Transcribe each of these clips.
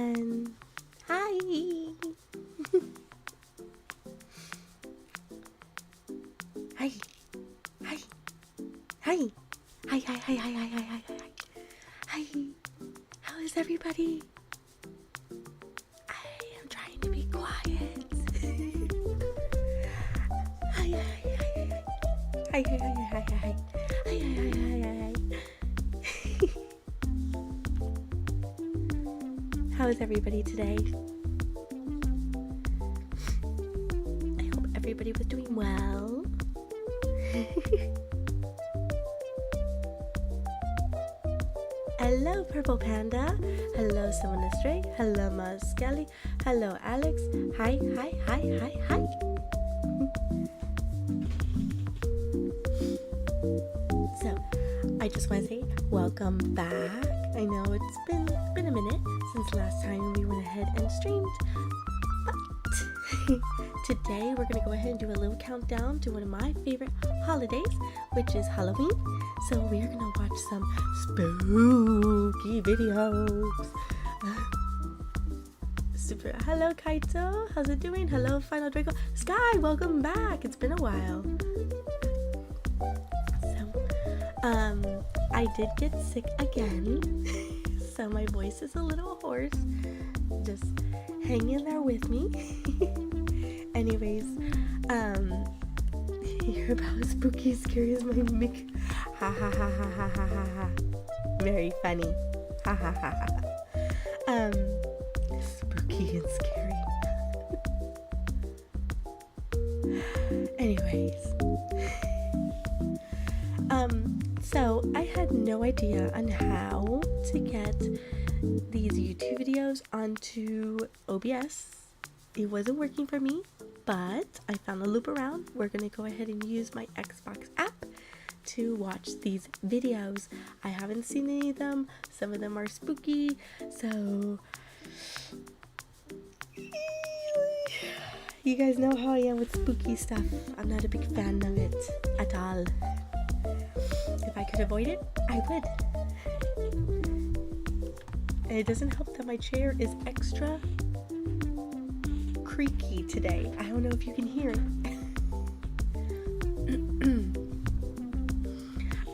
everyone. Hi. Hi. Hi. Hi. Hi, hi, hi, hi, hi, hi, hi, hi. Hi. How is everybody? I am trying to be quiet. Hi, hi, hi, hi, hi. Hi, hi, hi, hi, hi, hi. Hi, hi, hi, hi, hi, hi. How is everybody today? I hope everybody was doing well. Hello, Purple Panda. Hello, Simona Stray. Hello, Maz Skelly. Hello, Alex. Hi, hi, hi, hi, hi. So, I just want to say welcome back. I know it's been a minute since last time we went ahead and streamed, but today we're going to go ahead and do a little countdown to one of my favorite holidays, which is Halloween. So we are going to watch some spooky videos. Super. Hello, Kaito. How's it doing? Hello, Final Draco. Sky, welcome back. It's been a while. So, I did get sick again. So my voice is a little hoarse. Just hang in there with me. Anyways, you're about as spooky and scary as my mic. Ha ha ha ha ha ha ha ha. Very funny. Ha ha ha ha. Spooky and scary. Anyways. So I had no idea on how to get these YouTube videos onto OBS. It wasn't working for me, but I found a loop around. We're gonna go ahead and use my Xbox app to watch these videos. I haven't seen any of them. Some of them are spooky, so you guys know how I am with spooky stuff. I'm not a big fan of it at all. If I could avoid it, I would. And it doesn't help that my chair is extra creaky today. I don't know if you can hear it.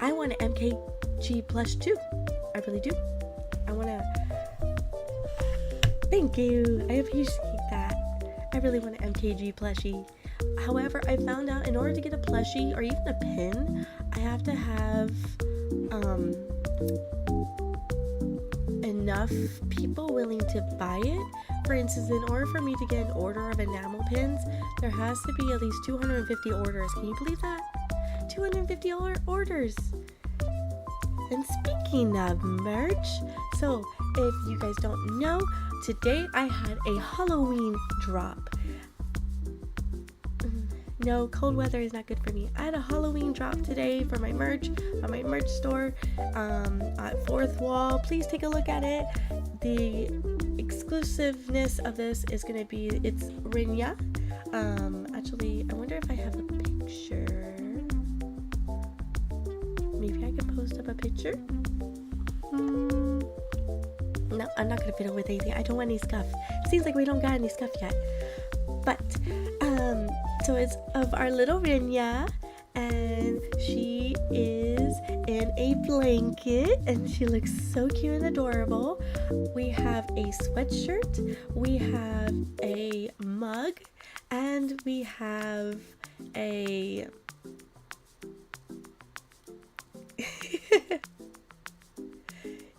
I want an MKG plush too. I really do. I want to... Thank you. I appreciate that. I really want an MKG plushie. However, I found out in order to get a plushie or even a pin, I have to have enough people willing to buy it. For instance, in order for me to get an order of enamel pins, there has to be at least 250 orders. Can you believe that? 250 orders. And speaking of merch, so if you guys don't know, today I had a Halloween drop. No, cold weather is not good for me. I had a Halloween drop today for my merch on my merch store at Fourth Wall. Please take a look at it. The exclusiveness of this is going to be, it's Rinya. Actually, I wonder if I have a picture. Maybe I could post up a picture. No, I'm not going to fiddle with anything. I don't want any scuff. Seems like we don't got any scuff yet. But, so it's of our little Rinya, and she is in a blanket, and she looks so cute and adorable. We have a sweatshirt, we have a mug, and we have a...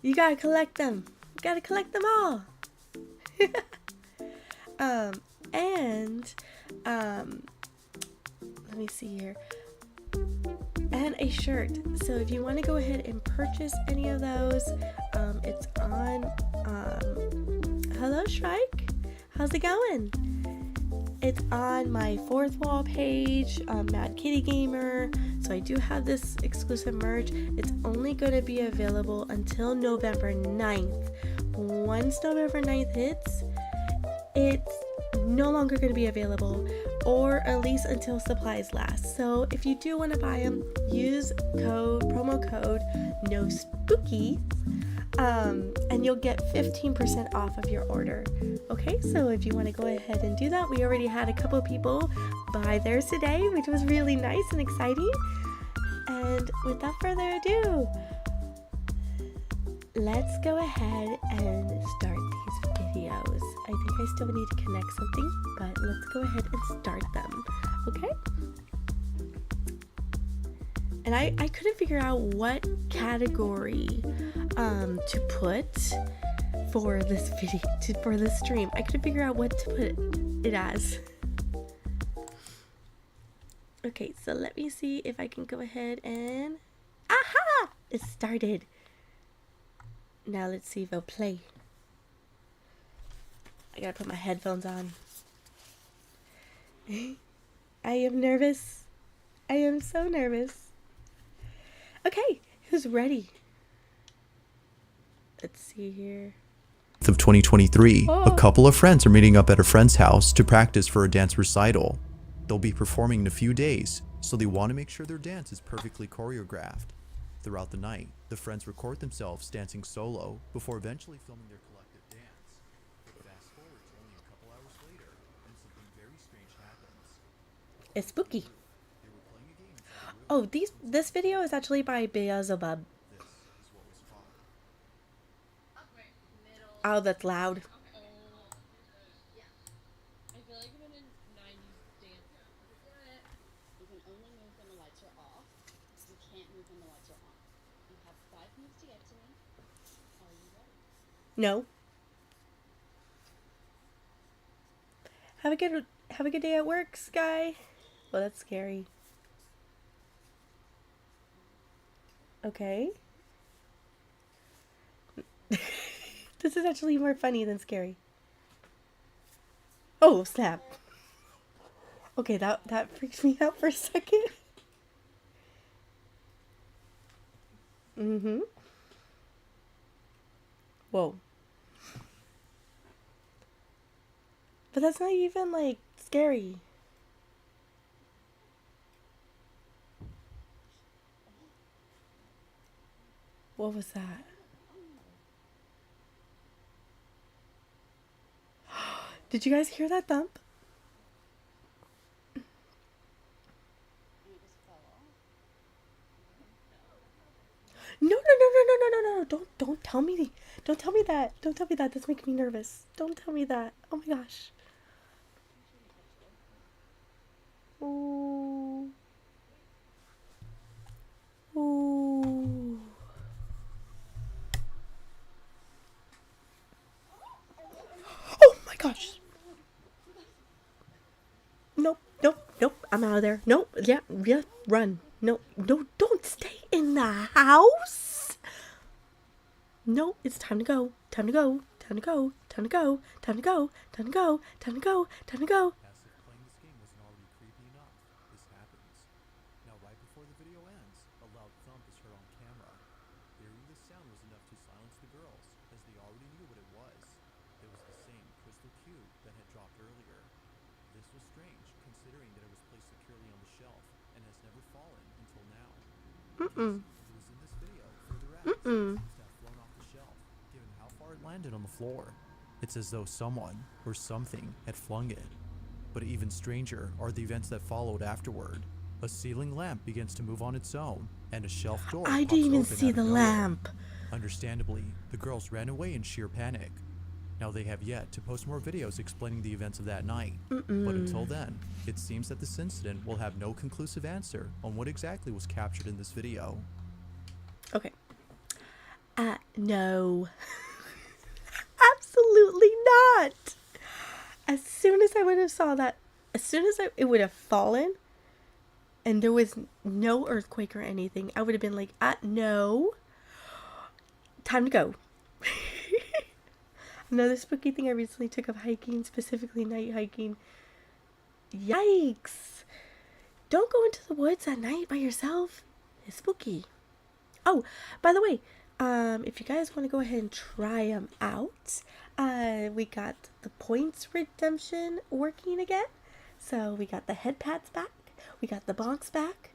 You gotta collect them. You gotta collect them all. Let me see here. And a shirt. So if you want to go ahead and purchase any of those, it's on, hello Shrike, how's it going? It's on my Fourth Wall page, Mad Kitty Gamer. So I do have this exclusive merch. It's only going to be available until November 9th. Once November 9th hits, it's no longer going to be available, or at least until supplies last. So if you do want to buy them, use promo code no spookies and you'll get 15% off of your order. Okay, so if you want to go ahead and do that, we already had a couple people buy theirs today, which was really nice and exciting. And without further ado, let's go ahead and start these videos. I think I still need to connect something, but let's go ahead and start them, okay? And I couldn't figure out what category to put for this video, for this stream. I couldn't figure out what to put it as. Okay, so let me see if I can go ahead and... Aha! It started. Now let's see if it'll play. I gotta put my headphones on. I am nervous. I am so nervous. Okay, who's ready? Let's see here. Of 2023, a couple of friends are meeting up at a friend's house to practice for a dance recital. They'll be performing in a few days, so they want to make sure their dance is perfectly choreographed. Throughout the night, the friends record themselves dancing solo before eventually filming their collective dance. But fast forward to only a couple hours later, and something very strange happens. It's spooky. Oh, this video is actually by Beelzebub. Oh, that's loud. I feel like I'm in a 90s dance. You can only move when the lights are off. You can't move when the lights are on. You have 5 minutes to get to me. Are you ready? No. Have a good day at work, Sky. Well, that's scary. Okay. This is actually more funny than scary. Oh, snap. Okay, that freaked me out for a second. Mm-hmm. Whoa. But that's not even, like, scary. What was that? Did you guys hear that thump? No. Don't tell me. Don't tell me that. Don't tell me that. That's making me nervous. Don't tell me that. Oh my gosh. Ooh. Ooh. Oh my gosh. Nope. I'm out of there. Nope. Yeah, run. No, don't stay in the house. No, it's time to go. Time to go. Time to go. Time to go. Time to go. Time to go. Time to go. Time to go. As if playing this game wasn't already creepy enough, this happens. Now, right before the video ends, a loud thump is heard on camera. Hearing this sound was enough to silence the girls, as they already knew what it was. It was the same crystal cube that had dropped earlier. This was strange, considering that it was placed securely on the shelf and has never fallen until now. It was in this video, further out, it seems to have flown off the shelf, given how far it landed on the floor. It's as though someone or something had flung it. But even stranger are the events that followed afterward. A ceiling lamp begins to move on its own, and a shelf door I pops didn't even open see out of the nowhere. lamp. Understandably, the girls ran away in sheer panic. Now they have yet to post more videos explaining the events of that night. But until then, it seems that this incident will have no conclusive answer on what exactly was captured in this video. Okay. No. Absolutely not. As soon as I would have saw that, as soon as it would have fallen, and there was no earthquake or anything, I would have been like, no. Time to go. Another spooky thing I recently took up hiking, specifically night hiking. Yikes. Don't go into the woods at night by yourself. It's spooky. Oh, by the way, if you guys want to go ahead and try them out, we got the points redemption working again. So we got the head pats back, we got the bonks back,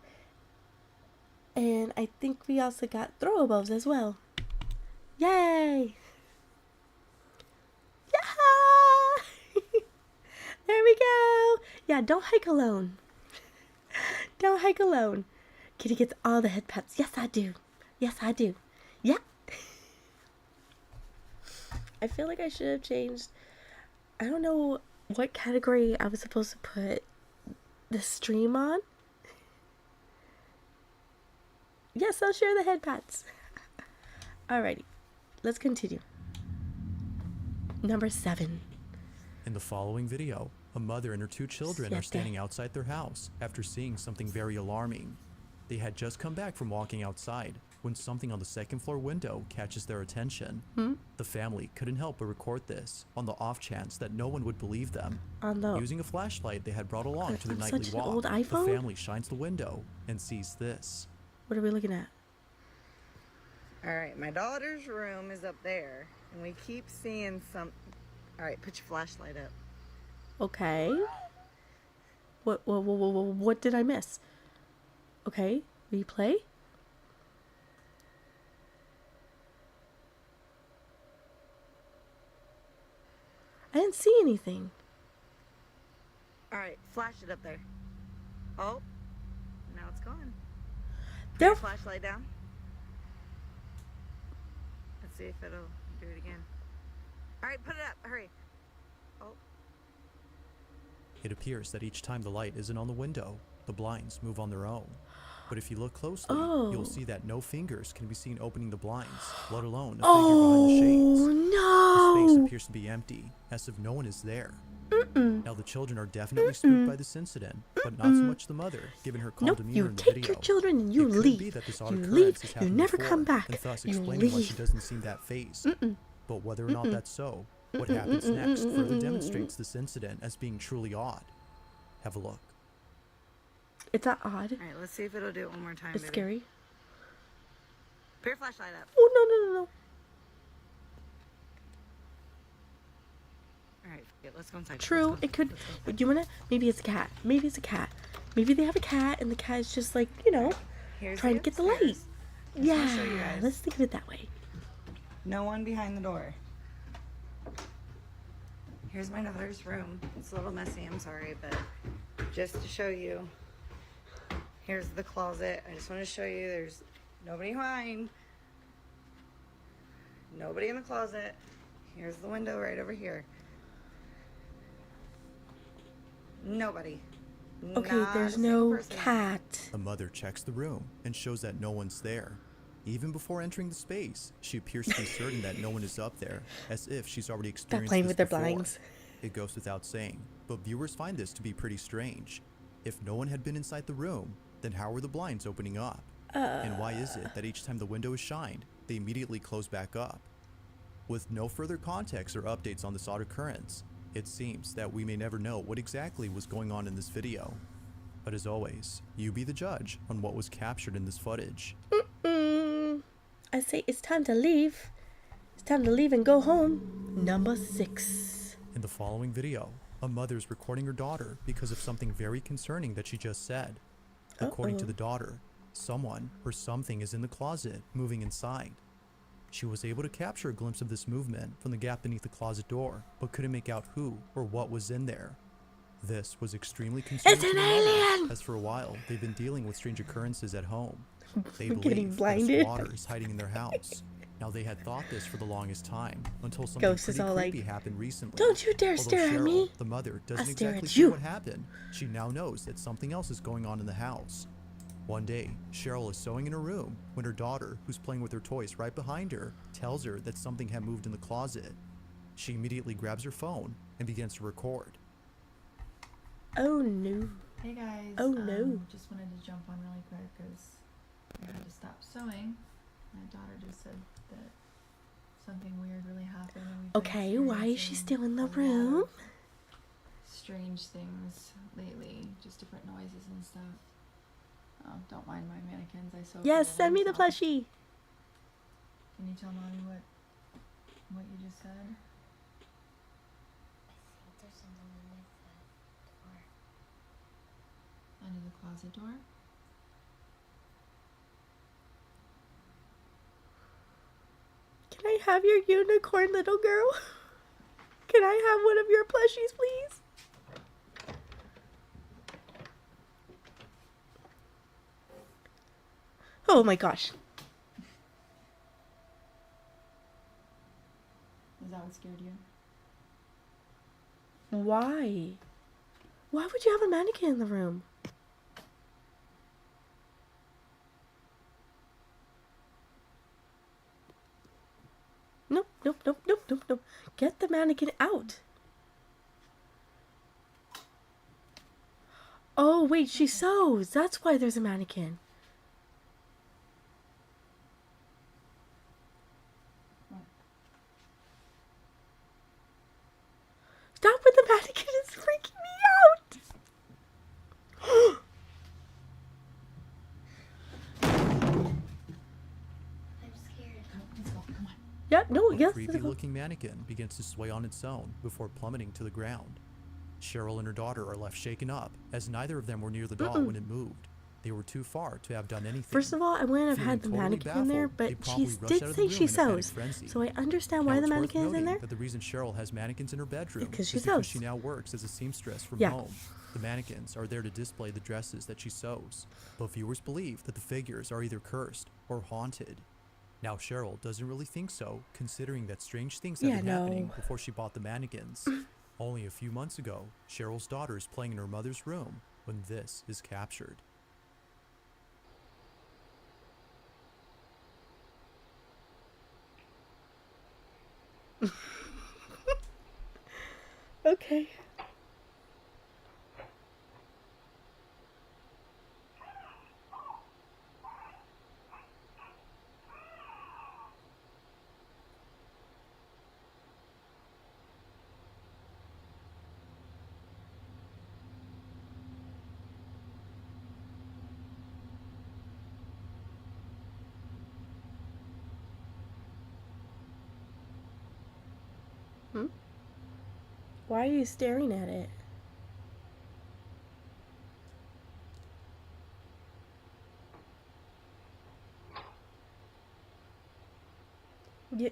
and I think we also got throwables as well. Yay! Yeah! There we go. Yeah, don't hike alone. Don't hike alone. Kitty gets all the head pets. Yes, I do. Yes, I do. Yeah. I feel like I should have changed. I don't know what category I was supposed to put the stream on. Yes, I'll share the head pats. Alrighty, let's continue. Number 7. In the following video, a mother and her 2 children are Siete. standing outside their house after seeing something very alarming. They had just come back from walking outside when something on the second floor window catches their attention. The family couldn't help but record this on the off chance that no one would believe them. Using a flashlight they had brought along to their On nightly such an walk, old the iPhone? family shines the window and sees this. What are we looking at? All right, my daughter's room is up there, and we keep seeing some. All right, put your flashlight up. Okay. What did I miss? Okay, replay. I didn't see anything. All right, flash it up there. Oh, now it's gone. Put There. your flashlight down. Let's see if it'll do it again. All right, put it up. Hurry. Oh, It appears that each time the light isn't on the window, the blinds move on their own. But if you look closely, you'll see that no fingers can be seen opening the blinds, let alone a figure behind the shades. Oh The space no! appears to be empty, as if no one is there. Now the children are definitely spooked by this incident, but not so much the mother, given her calm Nope, demeanor you in the take video. your children and you It could leave. be that this odd You occurrence leave, has you happened never before, come back. and thus You explaining why she leave. doesn't seem that phased. But whether or not that's so, what happens next further demonstrates this incident as being truly odd. Have a look. It's not odd. all right. Let's see if it'll do it one more time. It's baby. scary. Put your flashlight up. Oh no no no no! All right, let's go inside. True, Let's go. it could. Let's go. Do you wanna? Maybe it's a cat. Maybe it's a cat. Maybe they have a cat and the cat is just like, you know, Here's trying to get the light. upstairs. Just wanna show you Yeah, guys. let's think of it that way. No one behind the door. Here's my daughter's room. It's a little messy, I'm sorry, but just to show you, here's the closet. I just want to show you there's nobody behind. Nobody in the closet. Here's the window right over here. Nobody. Okay, Not there's a single no person. cat. The mother checks the room and shows that no one's there. Even before entering the space, she appears to be certain that no one is up there, as if she's already Stop experienced playing this with their before. blinds. It goes without saying, but viewers find this to be pretty strange. If no one had been inside the room, then how were the blinds opening up? And why is it that each time the window is shined, they immediately close back up? With no further context or updates on this odd occurrence, it seems that we may never know what exactly was going on in this video. But as always, you be the judge on what was captured in this footage. I say it's time to leave. It's time to leave and go home. Number 6. In the following video, a mother is recording her daughter because of something very concerning that she just said. According to the daughter, someone or something is in the closet, moving inside. She was able to capture a glimpse of this movement from the gap beneath the closet door, but couldn't make out who or what was in there. This was extremely concerning It's to an the mother, alien! as for a while they've been dealing with strange occurrences at home. They We're getting believe that a blinded. squatter is hiding in their house. Now they had thought this for the longest time, until something Ghost is pretty all like, creepy happened recently. "Don't you dare Although stare at Cheryl, me. the mother, doesn't I'll stare exactly at see you." what happened. She now knows that something else is going on in the house. One day, Cheryl is sewing in her room when her daughter, who's playing with her toys right behind her, tells her that something had moved in the closet. She immediately grabs her phone and begins to record. Oh no. Hey guys. Oh, no. Just wanted to jump on really quick because I had to stop sewing. My daughter just said that something weird really happened. And we've been Okay, why is she experiencing still in the a lot room? of strange things lately, just different noises and stuff. Don't mind my mannequins. I sew. Yes, for send me the so- plushie. Can you tell mommy what you just said? There's something underneath the door. Under the closet door. Can I I have your unicorn, little girl? Can I have one of your plushies, please? Oh my gosh. Is that what scared you? Why? Why would you have a mannequin in the room? Nope, nope, nope, nope, nope, nope. Get the mannequin out. Oh, wait, she sews. That's why there's a mannequin. Stop with the mannequin. It's freaking me out. I'm scared. Let's go. Come on. Yeah, no, A yes. creepy-looking mannequin begins to sway on its own before plummeting to the ground. Cheryl and her daughter are left shaken up, as neither of them were near the doll when it moved. They were too far to have done anything. First of all, I wouldn't have Feeling had the totally mannequin in there, baffled, but they she promptly rush did out of say the she room in a panic sews. frenzy. So I understand Now, why the it's worth mannequin is in noting there. that the reason Cheryl has mannequins in her bedroom Because she is because sews. she now works as a seamstress from Yeah. home. The mannequins are there to display the dresses that she sews, but viewers believe that the figures are either cursed or haunted. Now, Cheryl doesn't really think so, considering that strange things have Yeah, been no. happening before she bought the mannequins. Only a few months ago, Cheryl's daughter is playing in her mother's room when this is captured. Okay. Why are you staring at it? Yeah.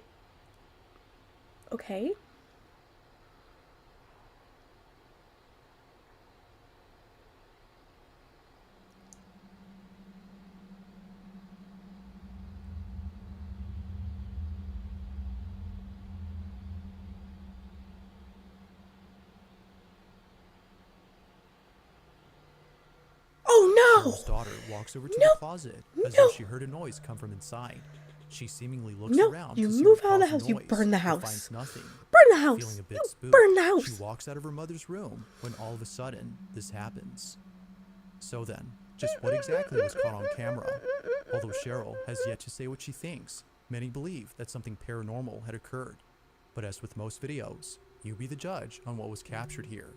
Okay. Oh Cheryl's no! daughter walks over to No! the closet as No! though she heard a noise come from inside. She seemingly looks No, around you to see move what out of the caused house, you noise, burn the but house. finds nothing. Burn the house! Feeling a bit You spooked, burn the house! she walks out of her mother's room when all of a sudden this happens. So then, just what exactly was caught on camera? Although Cheryl has yet to say what she thinks, many believe that something paranormal had occurred. But as with most videos, you be the judge on what was captured here.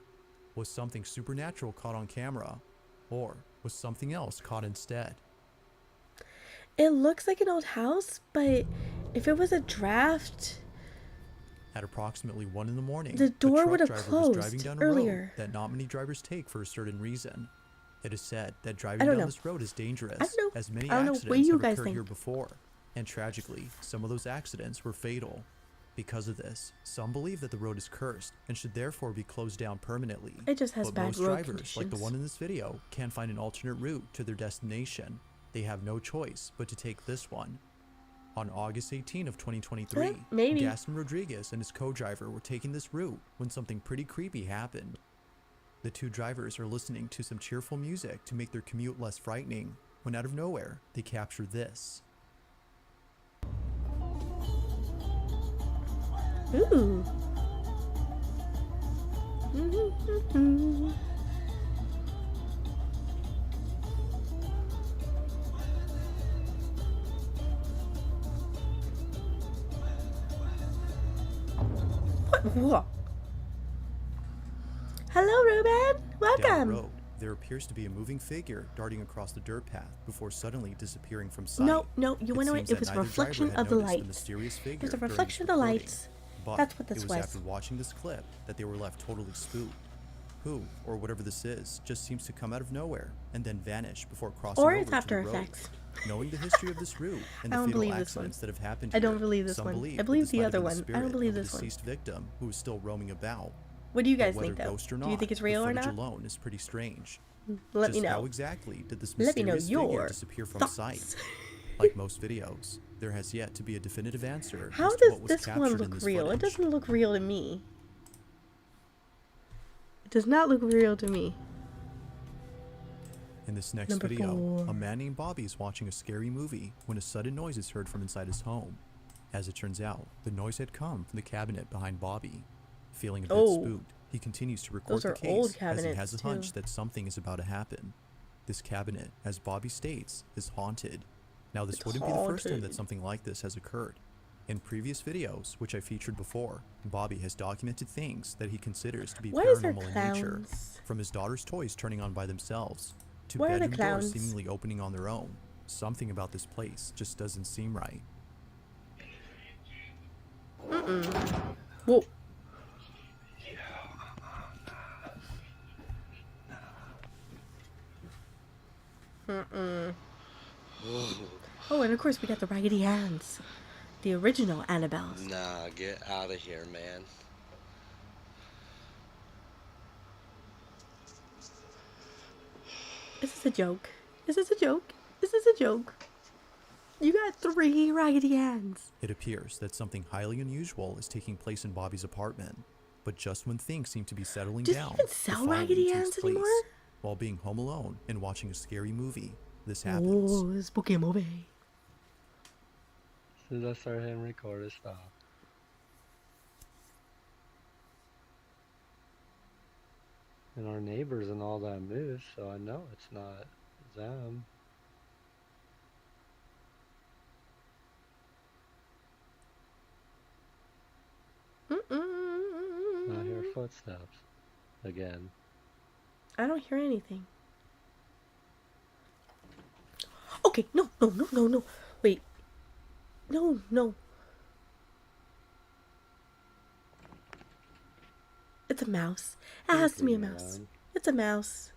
Was something supernatural caught on camera? Or was something else caught instead? It looks like an old house, but if it was a draft, At approximately 1 in the morning, the door a would truck have driver was driving closed down a earlier. road that not many drivers take for a certain reason. It is said that I driving don't down know. this road is dangerous, I don't know. as many I don't know what accidents you have guys occurred think. here before, and tragically, some of those accidents were fatal. Because of this, some believe that the road is cursed and should therefore be closed down permanently. It just has But bad most road drivers, conditions. like the one in this video, can't find an alternate route to their destination. They have no choice but to take this one. On August 18 of 2023, maybe. Gaston Rodriguez and his co-driver were taking this route when something pretty creepy happened. The two drivers are listening to some cheerful music to make their commute less frightening, when out of nowhere, they capture this. Ooh. What? Hello, Ruben. Down the Welcome. road, there appears to be a moving figure darting across the dirt path before suddenly disappearing from sight. No, you wanna know what? seems It that was a neither reflection driver had of the noticed lights. mysterious figure It was a during reflection this of the recording. lights. But That's what this it was was. after watching this clip that they were left totally spooked. Who, or whatever this is, just seems to come out of nowhere and then vanish before crossing Or over it's to After the road. Effects. Knowing the history of this route and I the don't fatal believe this one. accidents that have happened I don't here, believe this some one. believe I believe that the this might other have been one. I don't spirit believe of a this one. deceased victim who is still roaming about. What do you But guys whether think, though? ghost or Do you not, think it's the real or footage not? alone is pretty strange. Let Just me how know. exactly did this Let me know mysterious figure your disappear from thoughts. sight? Like most videos, there has yet to be a definitive answer How as to does what was this one captured in look this real? It footage. doesn't look real to me. It does not look real to me. In this next Number video, 4. a man named Bobby is watching a scary movie when a sudden noise is heard from inside his home. As it turns out, the noise had come from the cabinet behind Bobby. Feeling a bit Oh. spooked, he continues to record Those the are case old as he cabinets, has a too. hunch that something is about to happen. This cabinet, as Bobby states, is haunted. Now this It's wouldn't be the first time that haunted. something like this has occurred. In previous videos, which I featured before, Bobby has documented things that he considers to be Why is there paranormal in nature. clowns? From his daughter's toys turning on by themselves, to Why are the bedroom doors clowns? seemingly opening on their own. Something about this place just doesn't seem right. Whoa. Oh, and of course we got the Raggedy Anns. The original Annabelles. Nah, get out of here, man. Is this a joke? Is this a joke? Is this a joke? You got 3 Raggedy Anns. It appears that something highly unusual is taking place in Bobby's apartment, but just when things seem to be settling Does he down, even the sell following Raggedy takes Anns place. anymore? While being home alone and watching a scary movie, this happens. Oh, spooky movie. As soon as I start hitting record, it stopped. And our neighbors and all that moved, so I know it's not them. I hear footsteps again. I don't hear anything. Okay, no. Wait. No. It's a mouse. It has to be a Creeping mouse. around. It's a mouse.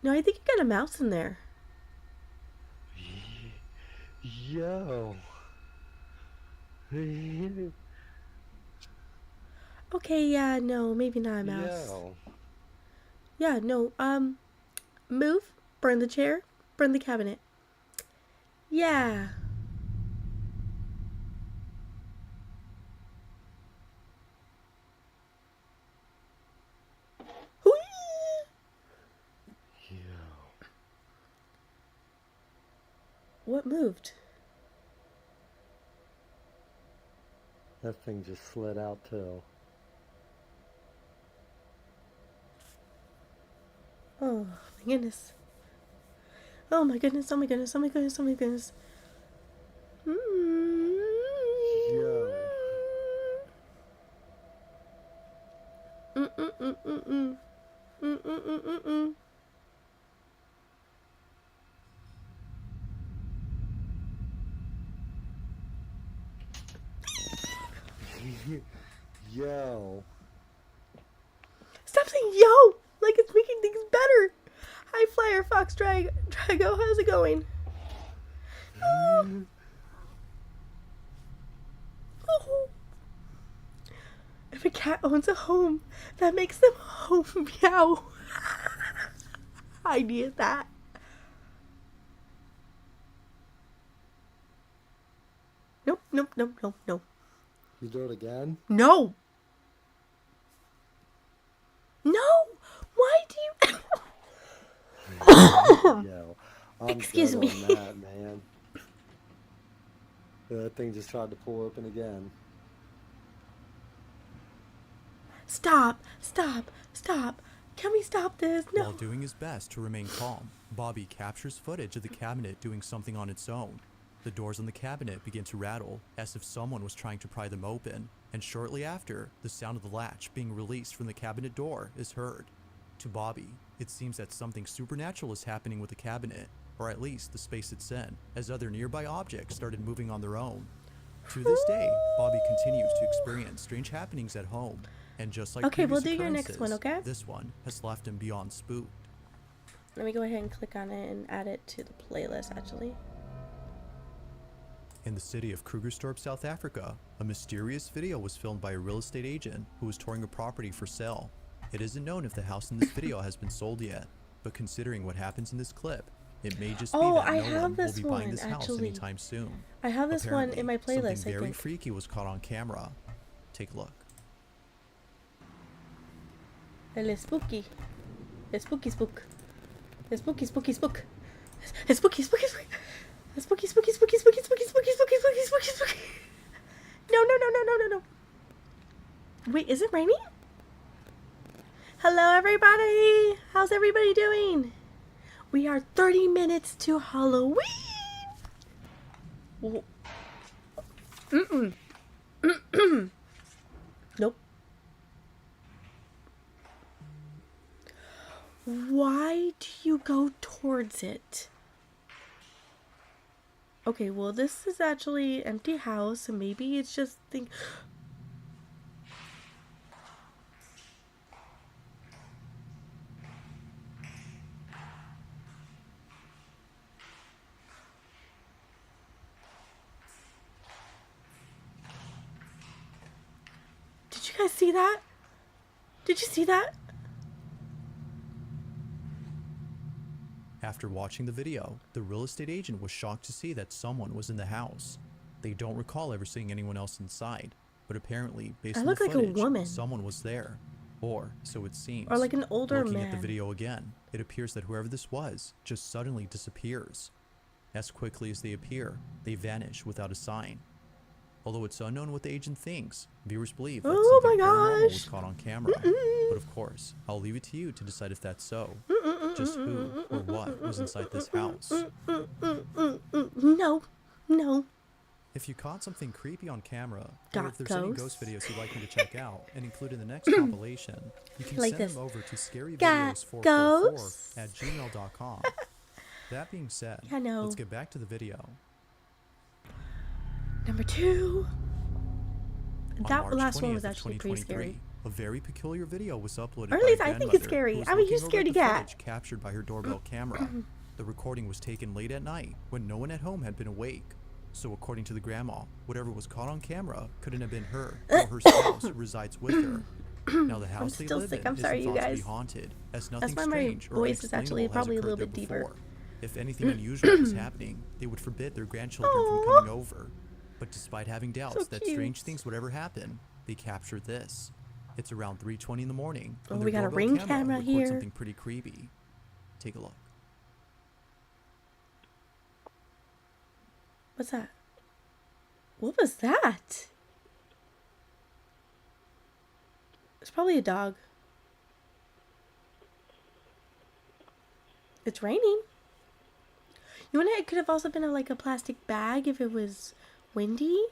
No, I think you got a mouse in there. Yo. Okay, yeah, no, maybe not a mouse. Yo. Yeah, no, move, burn the chair, burn the cabinet. Yeah. Whee! Yo. What moved? That thing just slid out too. Oh my goodness. Oh my goodness, oh my goodness, oh my goodness, oh my goodness. Yo. Mm-mm-mm-mm-mm. Yo. Stop saying yo! Like it's making things better. Hi, Flyer Fox Drago, how's it going? Oh. Oh. If a cat owns a home, that makes them home meow. I need that. Nope. You do it again? No. No. Why do you? Yo. I'm Excuse good me. on that, man. That thing just tried to pull open again. Stop. Can we stop this? No. While doing his best to remain calm, Bobby captures footage of the cabinet doing something on its own. The doors on the cabinet begin to rattle, as if someone was trying to pry them open, and shortly after, the sound of the latch being released from the cabinet door is heard. To Bobby, it seems that something supernatural is happening with the cabinet, or at least the space it's in, as other nearby objects started moving on their own. To this day, Bobby continues to experience strange happenings at home. And just like Okay, we'll previous do your next one, occurrences, okay? this one has left him beyond spooked. Let me go ahead and click on it and add it to the playlist, actually. In the city of Krugerstorp, South Africa, a mysterious video was filmed by a real estate agent who was touring a property for sale. It isn't known if the house in this video has been sold yet, but considering what happens in this clip, it may just be Oh, that I no have one will this be buying one, this house actually. anytime soon. I have this one in my Apparently, playlist, something I very think. freaky was caught on camera. Take a look. El spooky. El spooky spook. El spooky spooky spook. El spooky spooky spook. El spooky spooky spooky spooky spooky spooky spooky spooky spooky spooky. No, no, no, no, no, no, no. Wait, is it raining? Hello, everybody. How's everybody doing? We are 30 minutes to Halloween. Mm-mm. Nope. Why do you go towards it? Okay, well, this is actually an empty house, and maybe it's just think. Did you guys see that? Did you see that? After watching the video, the real estate agent was shocked to see that someone was in the house. They don't recall ever seeing anyone else inside, but apparently, based I on the look like a footage, woman. someone was there. Or so it seems. Or like an older Looking at the man. video again, it appears that whoever this was just suddenly disappears. As quickly as they appear, they vanish without a sign. Although it's unknown what the agent thinks, viewers believe that Oh something my paranormal was gosh. caught on camera. But of course, I'll leave it to you to decide if that's so. Just who or what was inside this house. No, no. If you caught something creepy on camera, or Got if there's any ghosts? ghost videos you'd like me to check out and include in the next compilation, you can Like send this. them over to Got scaryvideos444 ghosts? at gmail.com. That being said, Yeah, no. let's get back to the video. Number 2. On That March last one 20th was of actually pretty 2023, scary. A very peculiar video was uploaded Or at by least a I think it's grandmother scary. who was I mean, you're looking over at scaredy the cat. footage captured by her doorbell camera. The recording was taken late at night when no one at home had been awake. So according to the grandma, whatever was caught on camera couldn't have been her, or her spouse who resides with her. Now the house they still live sick. in I'm sorry, isn't you thought to be guys. haunted, as nothing why my strange or voice is actually unexplainable has probably a occurred little there bit deeper. before. If anything unusual was happening, they would forbid their grandchildren from Aw. coming over. But despite having doubts So that cute. strange things would ever happen, they captured this. It's around 3:20 in the morning when Oh, their we got a doorbell Ring camera camera records here. something pretty creepy. Take a look. What's that? What was that? It's probably a dog. It's raining. You know, it could have also been like a plastic bag if it was windy.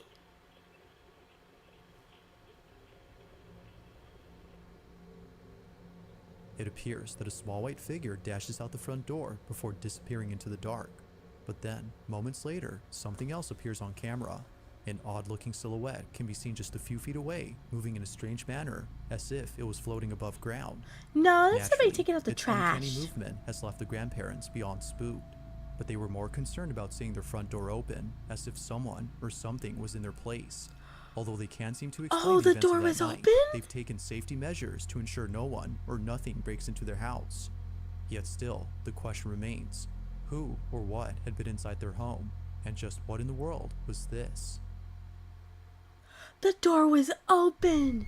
It appears that a small white figure dashes out the front door before disappearing into the dark. But then, moments later, something else appears on camera. An odd-looking silhouette can be seen just a few feet away, moving in a strange manner, as if it was floating above ground. No, that's somebody Naturally, taking out the its uncanny trash. movement has left the grandparents beyond spooked, but they were more concerned about seeing their front door open, as if someone or something was in their place. Although they can't seem to explain Oh, the the events of door that was night, open? they've taken safety measures to ensure no one or nothing breaks into their house. Yet still, the question remains, who or what had been inside their home, and just what in the world was this? The door was open.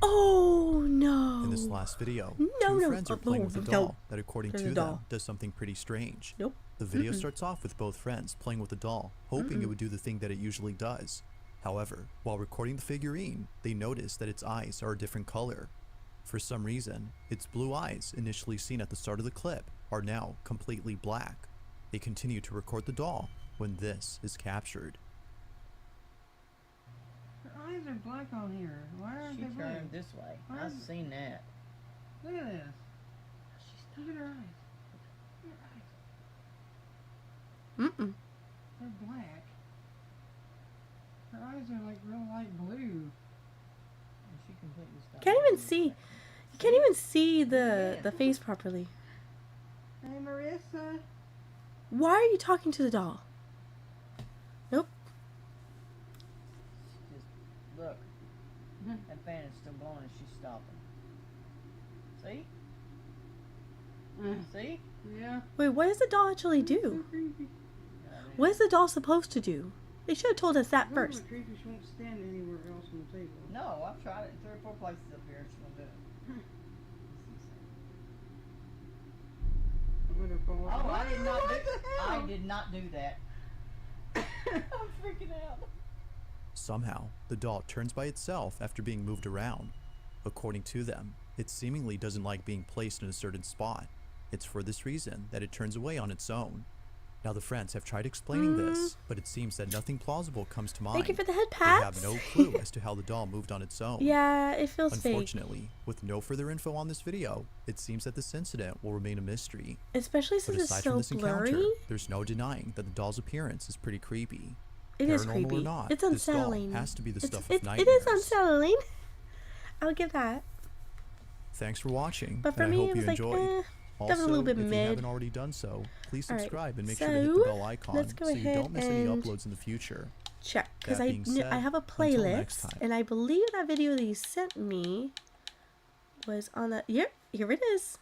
Oh no. In this last video, No, two no, friends are playing with a no. doll that, according There's to a them, doll. does something pretty strange. Nope. The video starts off with both friends playing with the doll, hoping it would do the thing that it usually does. However, while recording the figurine, they notice that its eyes are a different color. For some reason, its blue eyes, initially seen at the start of the clip, are now completely black. They continue to record the doll when this is captured. Her eyes are black on here. Why aren't She they black? turned this way. Why I've is- seen that. Look at this. Look at her eyes. Look at her eyes. Mm-mm. They're black. Her eyes are like real light blue. She completely stopped. Can't even see. You can't even see the face properly. Hey, Marissa. Why are you talking to the doll? Nope. Just look. That fan is still blowing and she's stopping. See? See? Yeah. Wait, what does the doll actually do? What is the doll supposed to do? They should have told us that first. Creepy. She won't stand anywhere else on the table. No, I've tried it in 3 or 4 places up here and she won't do it. Oh, I did not do that. I'm freaking out. Somehow, the doll turns by itself after being moved around. According to them, it seemingly doesn't like being placed in a certain spot. It's for this reason that it turns away on its own. Now the friends have tried explaining this, but it seems that nothing plausible comes to mind. Thank you for the head They pats. have no clue as to how the doll moved on its own. Yeah, it feels fake. Unfortunately, with no further info on this video, it seems that this incident will remain a mystery. Especially But since it's aside so from this blurry. encounter, there's no denying that the doll's appearance is pretty creepy. It is Paranormal creepy. or not, It's this doll unsettling. has to be the It's- stuff it, of it nightmares. is unsettling. I'll give that. Thanks for watching, But for and I me, hope it you was like, enjoyed. that was a little bit if you mid. haven't already done so, please Alright, subscribe and make sure to hit the so, bell icon let's go so you ahead don't miss any and uploads in the future. Check, because That being said, I have a until next playlist, time. and I believe that video that you sent me was on the. Yep, here it is.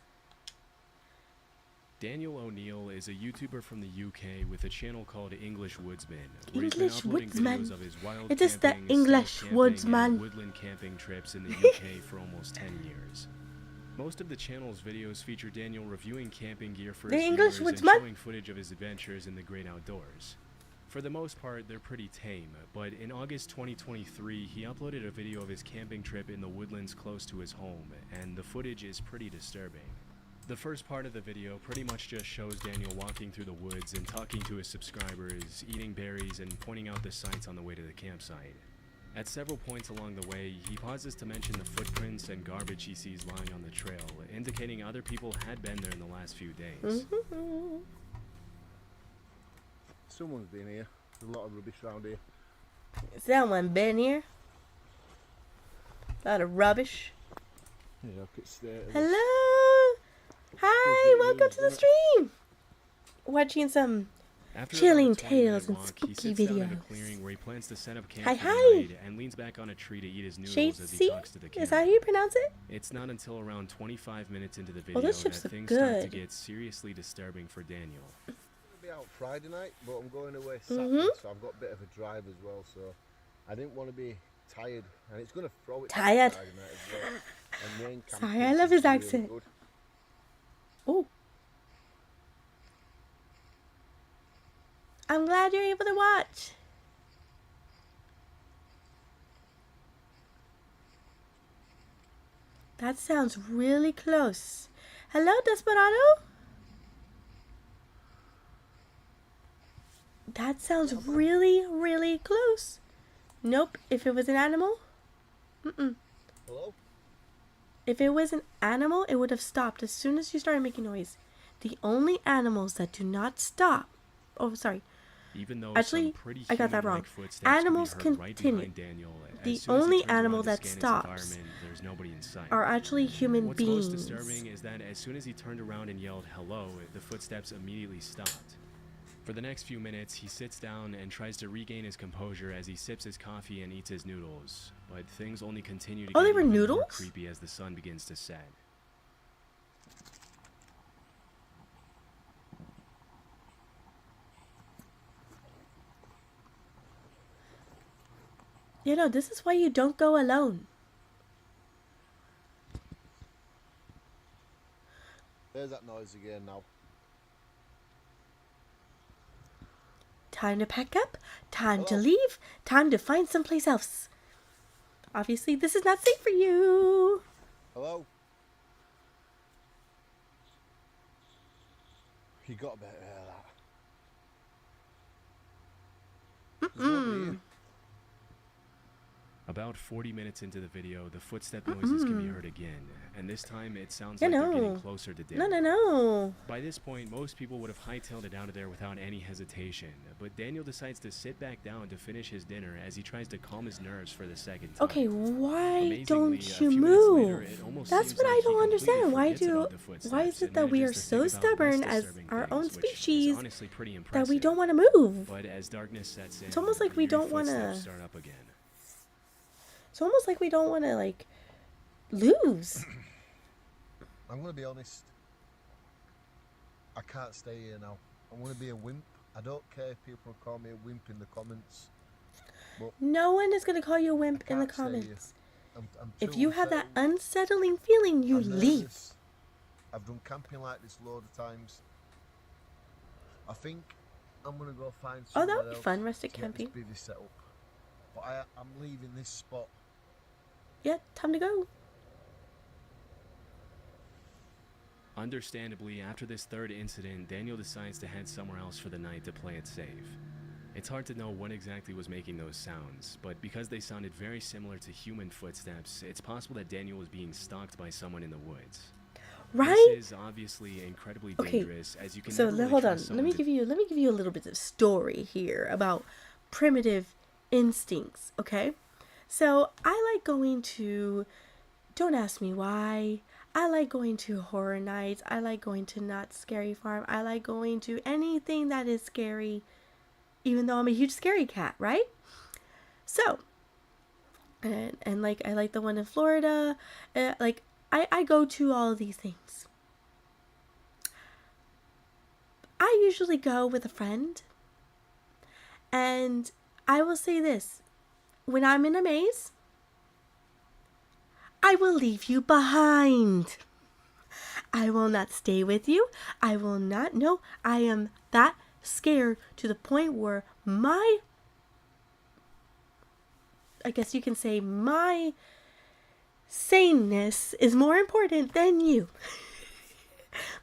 Daniel O'Neill is a YouTuber from the UK with a channel called English Woodsman, where he's been English uploading Woodsman. videos of his wild It is the camping, English stealth camping, Woodsman. and woodland camping trips in the UK for almost 10 years. Most of the channel's videos feature Daniel reviewing camping gear for The his English viewers and Woodsman. showing footage of his adventures in the great outdoors. For the most part, they're pretty tame, but in August 2023, he uploaded a video of his camping trip in the woodlands close to his home, and the footage is pretty disturbing. The first part of the video pretty much just shows Daniel walking through the woods and talking to his subscribers, eating berries, and pointing out the sights on the way to the campsite. At several points along the way, he pauses to mention the footprints and garbage he sees lying on the trail, indicating other people had been there in the last few days. Someone's been here. There's a lot of rubbish around here. Someone been here. A lot of rubbish. Yeah, look, it's there. Hello. Hi, welcome to the stream. Watching some After chilling about a 20-minute tales and walk, spooky he sits down in a videos. clearing where he plans to set up camp Hi, for the hi. night and leans back on a tree to eat his noodles Shade as he C? talks to the Is camera. that how you pronounce it? It's not until around 25 minutes into the Oh, video those that chips look things start to good. get seriously disturbing for Daniel. I'm going to be out Friday night, but I'm going away Saturday, Mhm. so I've got a bit of a drive as well, so I didn't want to be tired, and it's going to throw it down Tired. Friday night as well. And main camp Sorry, I is love his really accent. good. Oh. I'm glad you're able to watch. That sounds really close. Hello, Desperado? That sounds really, really close. Nope, if it was an animal, Hello? If it was an animal, it would have stopped as soon as you started making noise. The only animals that do not stop. Oh, sorry. Even though Actually, some pretty I got that human-like wrong. footsteps can be Animals heard right continue. behind Daniel, The as soon as he only turns around animal to that scan his stops environment, there's nobody in sight. are actually human What's beings. most disturbing is that as soon as he turned around and yelled hello, the footsteps immediately stopped. For the next few minutes, he sits down and tries to regain his composure as he sips his coffee and eats his noodles. But things only continue to Oh, get they were even more noodles? creepy as the sun begins to set. You know, this is why you don't go alone. There's that noise again now. Time to pack up, time to Hello? leave, time to find someplace else. Obviously, this is not safe for you. Hello? You got a bit of hair, that. There's nobody here. About 40 minutes into the video, the footstep noises can be heard again, and this time it sounds Yeah, like they're getting no. closer to Daniel. No. By this point, most people would have hightailed it out of there without any hesitation, but Daniel decides to sit back down to finish his dinner as he tries to calm his nerves for the second time. Okay, why Amazingly, don't a you few minutes move? later, it almost That's seems what like I he don't completely understand. Why forgets about the is footsteps it and that we are manages to so think about stubborn less as disturbing our own things, which is species honestly pretty that we impressive. don't want to move? But as darkness sets in, It's almost like the we eerie don't wanna- footsteps start up again. It's almost like we don't want to like lose. I'm going to be honest. I can't stay here now. I'm going to be a wimp. I don't care if people call me a wimp in the comments. But No one is going to call you a wimp I in the can't stay here. comments. I'm If too you have that unsettled. unsettling feeling, you I'm leave. nervous. I've done camping like this a load of times. I think I'm going to go find Oh, somewhere that would be else fun, rustic to get this camping. bivvy set up. But I'm leaving this spot. Yeah, time to go. Understandably, after this third incident, Daniel decides to head somewhere else for the night to play it safe. It's hard to know what exactly was making those sounds, but because they sounded very similar to human footsteps, it's possible that Daniel was being stalked by someone in the woods. Right? This is obviously incredibly Okay, dangerous, as you can So never really hold on. trust Let me someone give you a little bit of story here about primitive instincts, okay? So, I like going to, don't ask me why. I like going to horror nights. I like going to Not Scary Farm. I like going to anything that is scary, even though I'm a huge scary cat, right? So, and like I like the one in Florida. Like I go to all of these things. I usually go with a friend. And I will say this. When I'm in a maze, I will leave you behind. I will not stay with you. I will not. No, I am that scared to the point where I guess you can say my saneness is more important than you.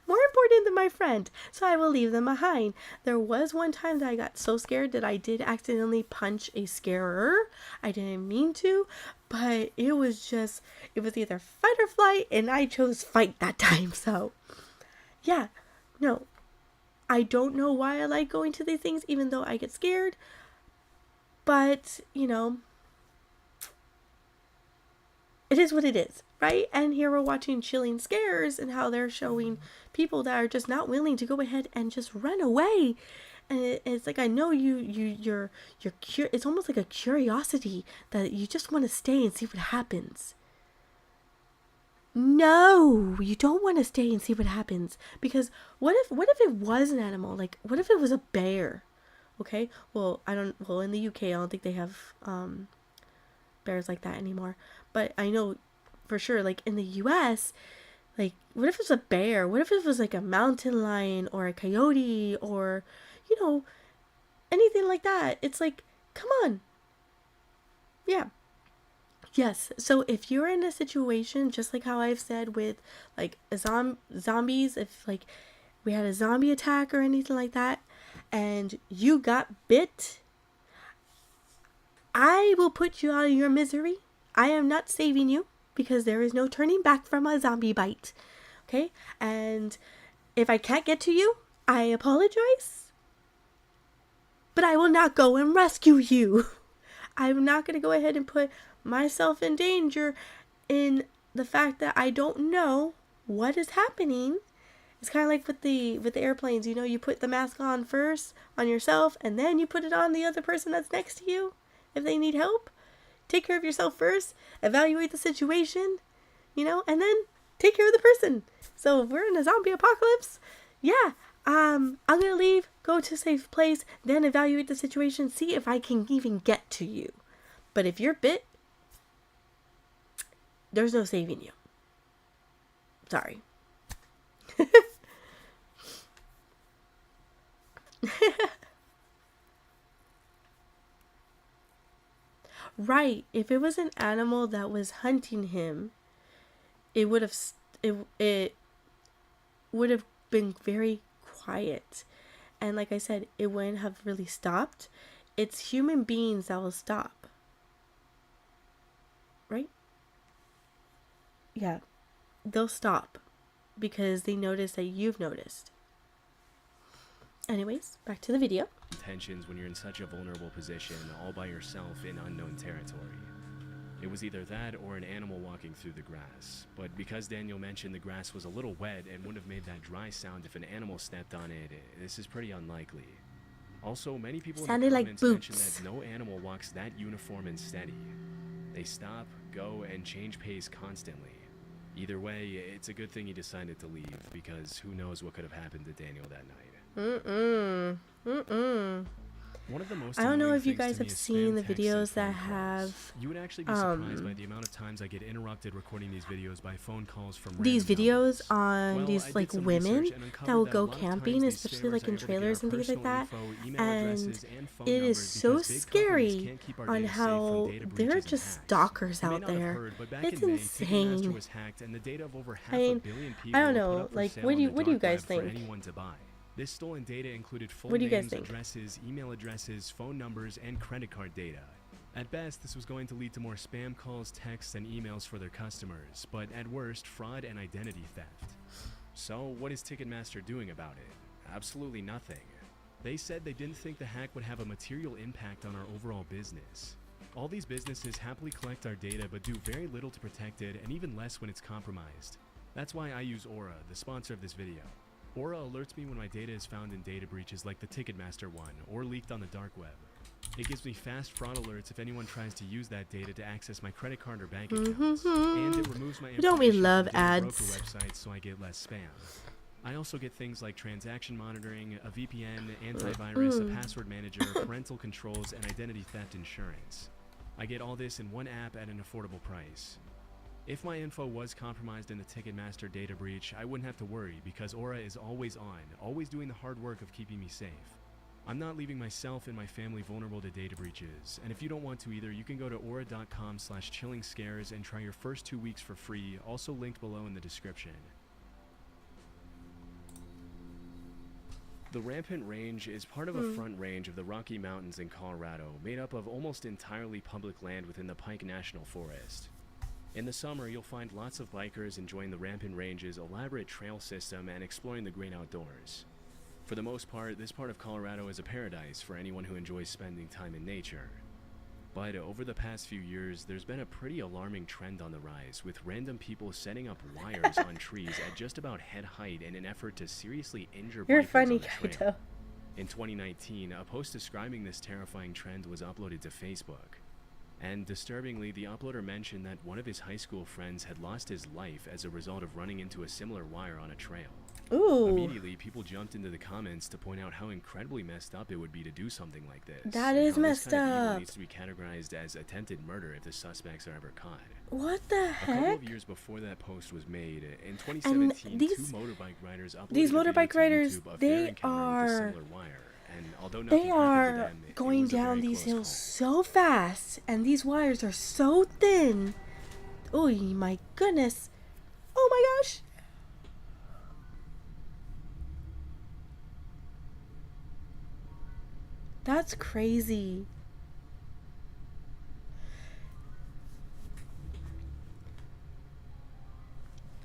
More important than my friend. So I will leave them behind. There was one time that I got so scared that I did accidentally punch a scarer. I didn't mean to, but it was either fight or flight, and I chose fight that time. So, yeah, no. I don't know why I like going to these things, even though I get scared. But, it is what it is, right? And here we're watching Chilling Scares and how they're showing people that are just not willing to go ahead and just run away. And it's like, I know you're it's almost like a curiosity that you just want to stay and see what happens. No, you don't want to stay and see what happens, because what if it was an animal? Like, what if it was a bear? Okay, well, in the UK I don't think they have bears like that anymore, but I know for sure, like in the US, like, what if it was a bear? What if it was like a mountain lion or a coyote or anything like that? It's like, come on. Yeah. Yes. So if you're in a situation, just like how I've said with like zombies, if like we had a zombie attack or anything like that, and you got bit, I will put you out of your misery. I am not saving you, because there is no turning back from a zombie bite. Okay? And if I can't get to you, I apologize. But I will not go and rescue you. I'm not going to go ahead and put myself in danger in the fact that I don't know what is happening. It's kind of like with the airplanes, you put the mask on first on yourself, and then you put it on the other person that's next to you if they need help. Take care of yourself first, evaluate the situation, and then take care of the person. So if we're in a zombie apocalypse, yeah, I'm gonna leave, go to a safe place, then evaluate the situation, see if I can even get to you. But if you're bit, there's no saving you. Sorry. Right. If it was an animal that was hunting him, it would have been very quiet. And like I said, it wouldn't have really stopped. It's human beings that will stop. yeah, they'll stop because they notice that you've noticed. Anyways, back to the video. Intentions when you're in such a vulnerable position, all by yourself in unknown territory. It was either that or an animal walking through the grass, but because Daniel mentioned the grass was a little wet and wouldn't have made that dry sound if an animal stepped on it, this is pretty unlikely. Also, many people in the Sounded like comments mentioned boots. that no animal walks that uniform and steady. They stop, go, and change pace constantly. Either way, it's a good thing he decided to leave, because who knows what could have happened to Daniel that night. One of the most I don't know annoying if you things guys to me have is seen spam the texts and videos that phone calls. have You would actually be surprised by the amount of times I get interrupted recording these videos by phone calls from these random videos numbers. on Well, I these did like some women research and uncovered that will that a go lot of times camping, these especially spammers like are in able to get trailers our and things like personal that. info, email And addresses, and phone it is numbers so because big companies scary can't keep our on data safe from how data there are breaches and just hacks. stalkers You may out not have there. heard, but back It's in May, insane. Ticketmaster was hacked and the data of over half I mean, a billion people I don't were put know. up for Like, sale what on do you the dark guys web think? for anyone to buy. This stolen data included full What do you guys names, think? addresses, email addresses, phone numbers, and credit card data. At best, this was going to lead to more spam calls, texts, and emails for their customers, but at worst, fraud and identity theft. So, what is Ticketmaster doing about it? Absolutely nothing. They said they didn't think the hack would have a material impact on our overall business. All these businesses happily collect our data but do very little to protect it, and even less when it's compromised. That's why I use Aura, the sponsor of this video. Aura alerts me when my data is found in data breaches like the Ticketmaster one, or leaked on the dark web. It gives me fast fraud alerts if anyone tries to use that data to access my credit card or bank accounts, and it removes my Don't we information love from data broker ads? websites so I get less spam. I also get things like transaction monitoring, a VPN, antivirus, a password manager, parental controls, and identity theft insurance. I get all this in one app at an affordable price. If my info was compromised in the Ticketmaster data breach, I wouldn't have to worry because Aura is always on, always doing the hard work of keeping me safe. I'm not leaving myself and my family vulnerable to data breaches, and if you don't want to either, you can go to aura.com/chillingscares and try your first 2 weeks for free, also linked below in the description. The Rampant Range is part of a front range of the Rocky Mountains in Colorado, made up of almost entirely public land within the Pike National Forest. In the summer, you'll find lots of bikers enjoying the Rampant Range's elaborate trail system and exploring the great outdoors. For the most part, this part of Colorado is a paradise for anyone who enjoys spending time in nature. But over the past few years, there's been a pretty alarming trend on the rise, with random people setting up wires on trees at just about head height in an effort to seriously injure You're a bikers funny on the guy, trail. though. In 2019, a post describing this terrifying trend was uploaded to Facebook. And disturbingly, the uploader mentioned that one of his high school friends had lost his life as a result of running into a similar wire on a trail. Ooh, Immediately, people jumped into the comments to point out how incredibly messed up it would be to do something like this. That and is how messed this kind of evil up. needs to be categorized as attempted murder if the suspects are ever caught. what the A couple heck? of years before that post was made, in 2017, these- two motorbike riders uploaded these a video motorbike to riders, YouTube of they their encounter with a are- similar wire. And although nothing They happened to are them, it going was a down very these close hills call. so fast, and these wires are so thin. Oh my goodness. Oh my gosh. That's crazy.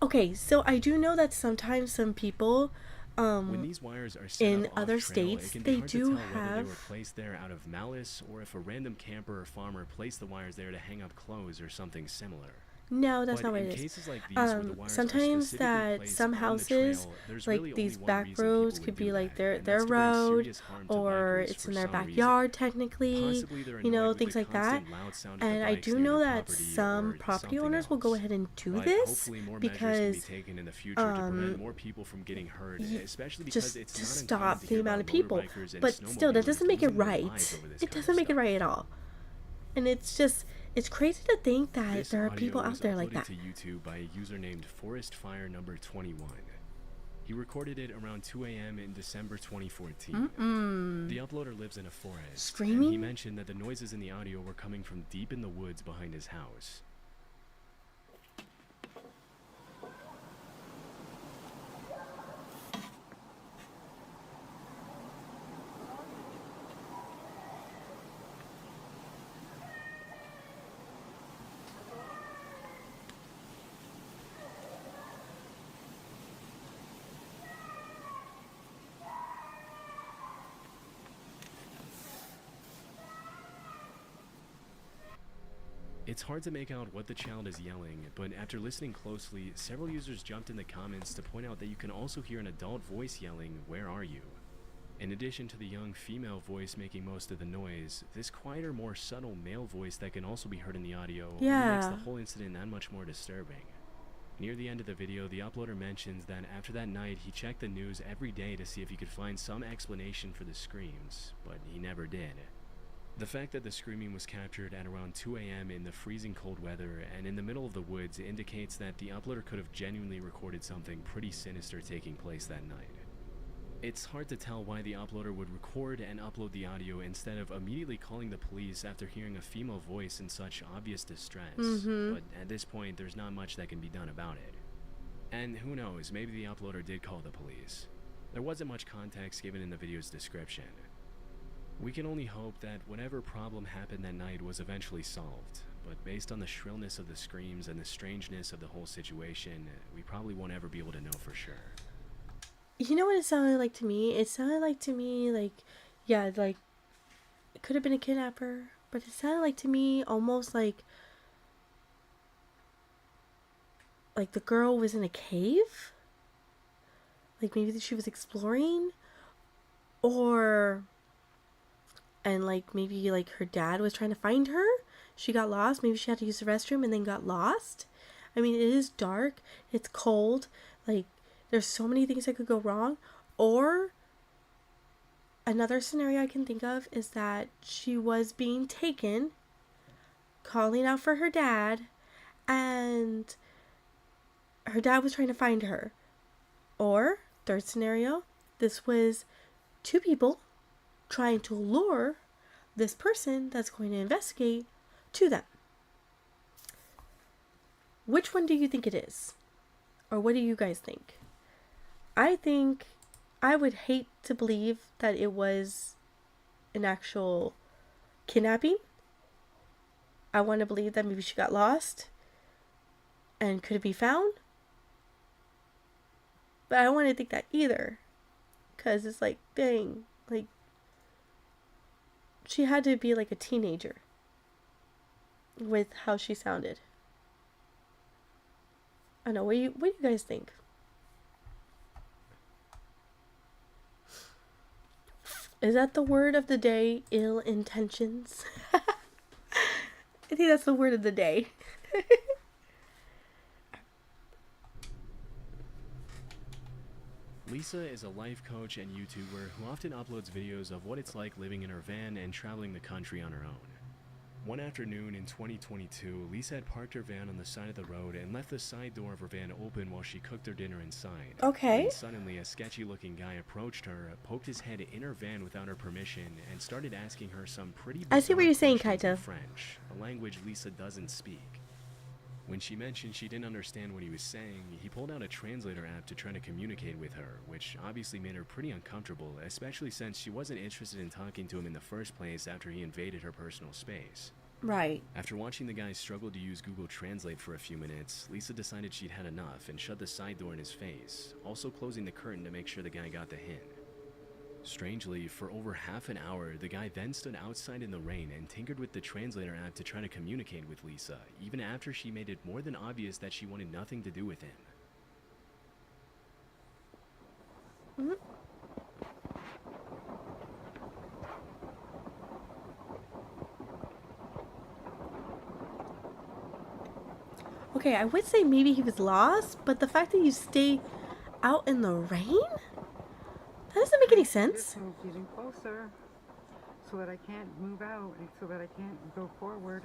Okay, so I do know that sometimes some people When these wires are set in up other off-trail, states, it can be they hard do to tell whether they have- were placed there out of malice or if a random camper or farmer placed the wires there to hang up clothes or something similar. No, that's But not what in it is. cases like these where the wires are Sometimes specifically that placed some on the houses, trail, there's like really only these one back reason roads, people could would be do like that, and their that's to bring road, serious harm to or bikers it's for in their some reason. backyard technically. Possibly they're You know, annoyed with things the like that. constant loud sound of the And I bikes do near know their that property some or property something owners will go else. ahead and do But this hopefully more measures can because be taken in the future to prevent more people from getting hurt, especially because just it's to not stop uncommon to the hear amount about of people. motorbikers and But still, that doesn't snowmobilers make it losing their right. lives over this It kind of doesn't make it stuff. right at all. And it's crazy to think that This there are audio people out was there like uploaded that. to YouTube by a user named ForestFire21. He recorded it around 2 a.m. in December 2014. The uploader lives in a forest, and he Screaming? mentioned that the noises in the audio were coming from deep in the woods behind his house. It's hard to make out what the child is yelling, but after listening closely, several users jumped in the comments to point out that you can also hear an adult voice yelling, "Where are you?" In addition to the young female voice making most of the noise, this quieter, more subtle male voice that can also be heard in the audio only makes the whole incident that much more disturbing. Near the end of the video, the uploader mentions that after that night, he checked the news every day to see if he could find some explanation for the screams, but he never did. The fact that the screaming was captured at around 2 a.m. in the freezing cold weather and in the middle of the woods indicates that the uploader could have genuinely recorded something pretty sinister taking place that night. It's hard to tell why the uploader would record and upload the audio instead of immediately calling the police after hearing a female voice in such obvious distress, but at this point there's not much that can be done about it. And who knows, maybe the uploader did call the police. There wasn't much context given in the video's description. We can only hope that whatever problem happened that night was eventually solved, but based on the shrillness of the screams and the strangeness of the whole situation, we probably won't ever be able to know for sure. You know what it sounded like to me? It sounded like to me like, yeah, like it could have been a kidnapper, but it sounded like to me almost like the girl was in a cave. Like maybe she was exploring, and like maybe like her dad was trying to find her. She got lost. Maybe she had to use the restroom and then got lost. I mean, it is dark. It's cold. Like, there's so many things that could go wrong. Or another scenario I can think of is that she was being taken, calling out for her dad, and her dad was trying to find her. Or, third scenario, this was two people trying to lure this person that's going to investigate to them. Which one do you think it is? Or what do you guys think? I think I would hate to believe that it was an actual kidnapping. I want to believe that maybe she got lost and couldn't be found. But I don't want to think that either. Because it's like, dang, like, she had to be like a teenager with how she sounded. I don't know, what do you guys think? Is that the word of the day? Ill intentions? I think that's the word of the day. Lisa is a life coach and YouTuber who often uploads videos of what it's like living in her van and traveling the country on her own. One afternoon in 2022, Lisa had parked her van on the side of the road and left the side door of her van open while she cooked her dinner inside. Okay. When suddenly, a sketchy-looking guy approached her, poked his head in her van without her permission, and started asking her some pretty bizarre I see what you're saying, questions in Kaito. French, a language Lisa doesn't speak. When she mentioned she didn't understand what he was saying, he pulled out a translator app to try to communicate with her, which obviously made her pretty uncomfortable, especially since she wasn't interested in talking to him in the first place after he invaded her personal space. Right. After watching the guy struggle to use Google Translate for a few minutes, Lisa decided she'd had enough and shut the side door in his face, also closing the curtain to make sure the guy got the hint. Strangely, for over half an hour, the guy then stood outside in the rain and tinkered with the translator app to try to communicate with Lisa, even after she made it more than obvious that she wanted nothing to do with him. Okay, I would say maybe he was lost, but the fact that you stay out in the rain? That doesn't make any sense. This one's getting closer so that I can't move out and so that I can't go forward.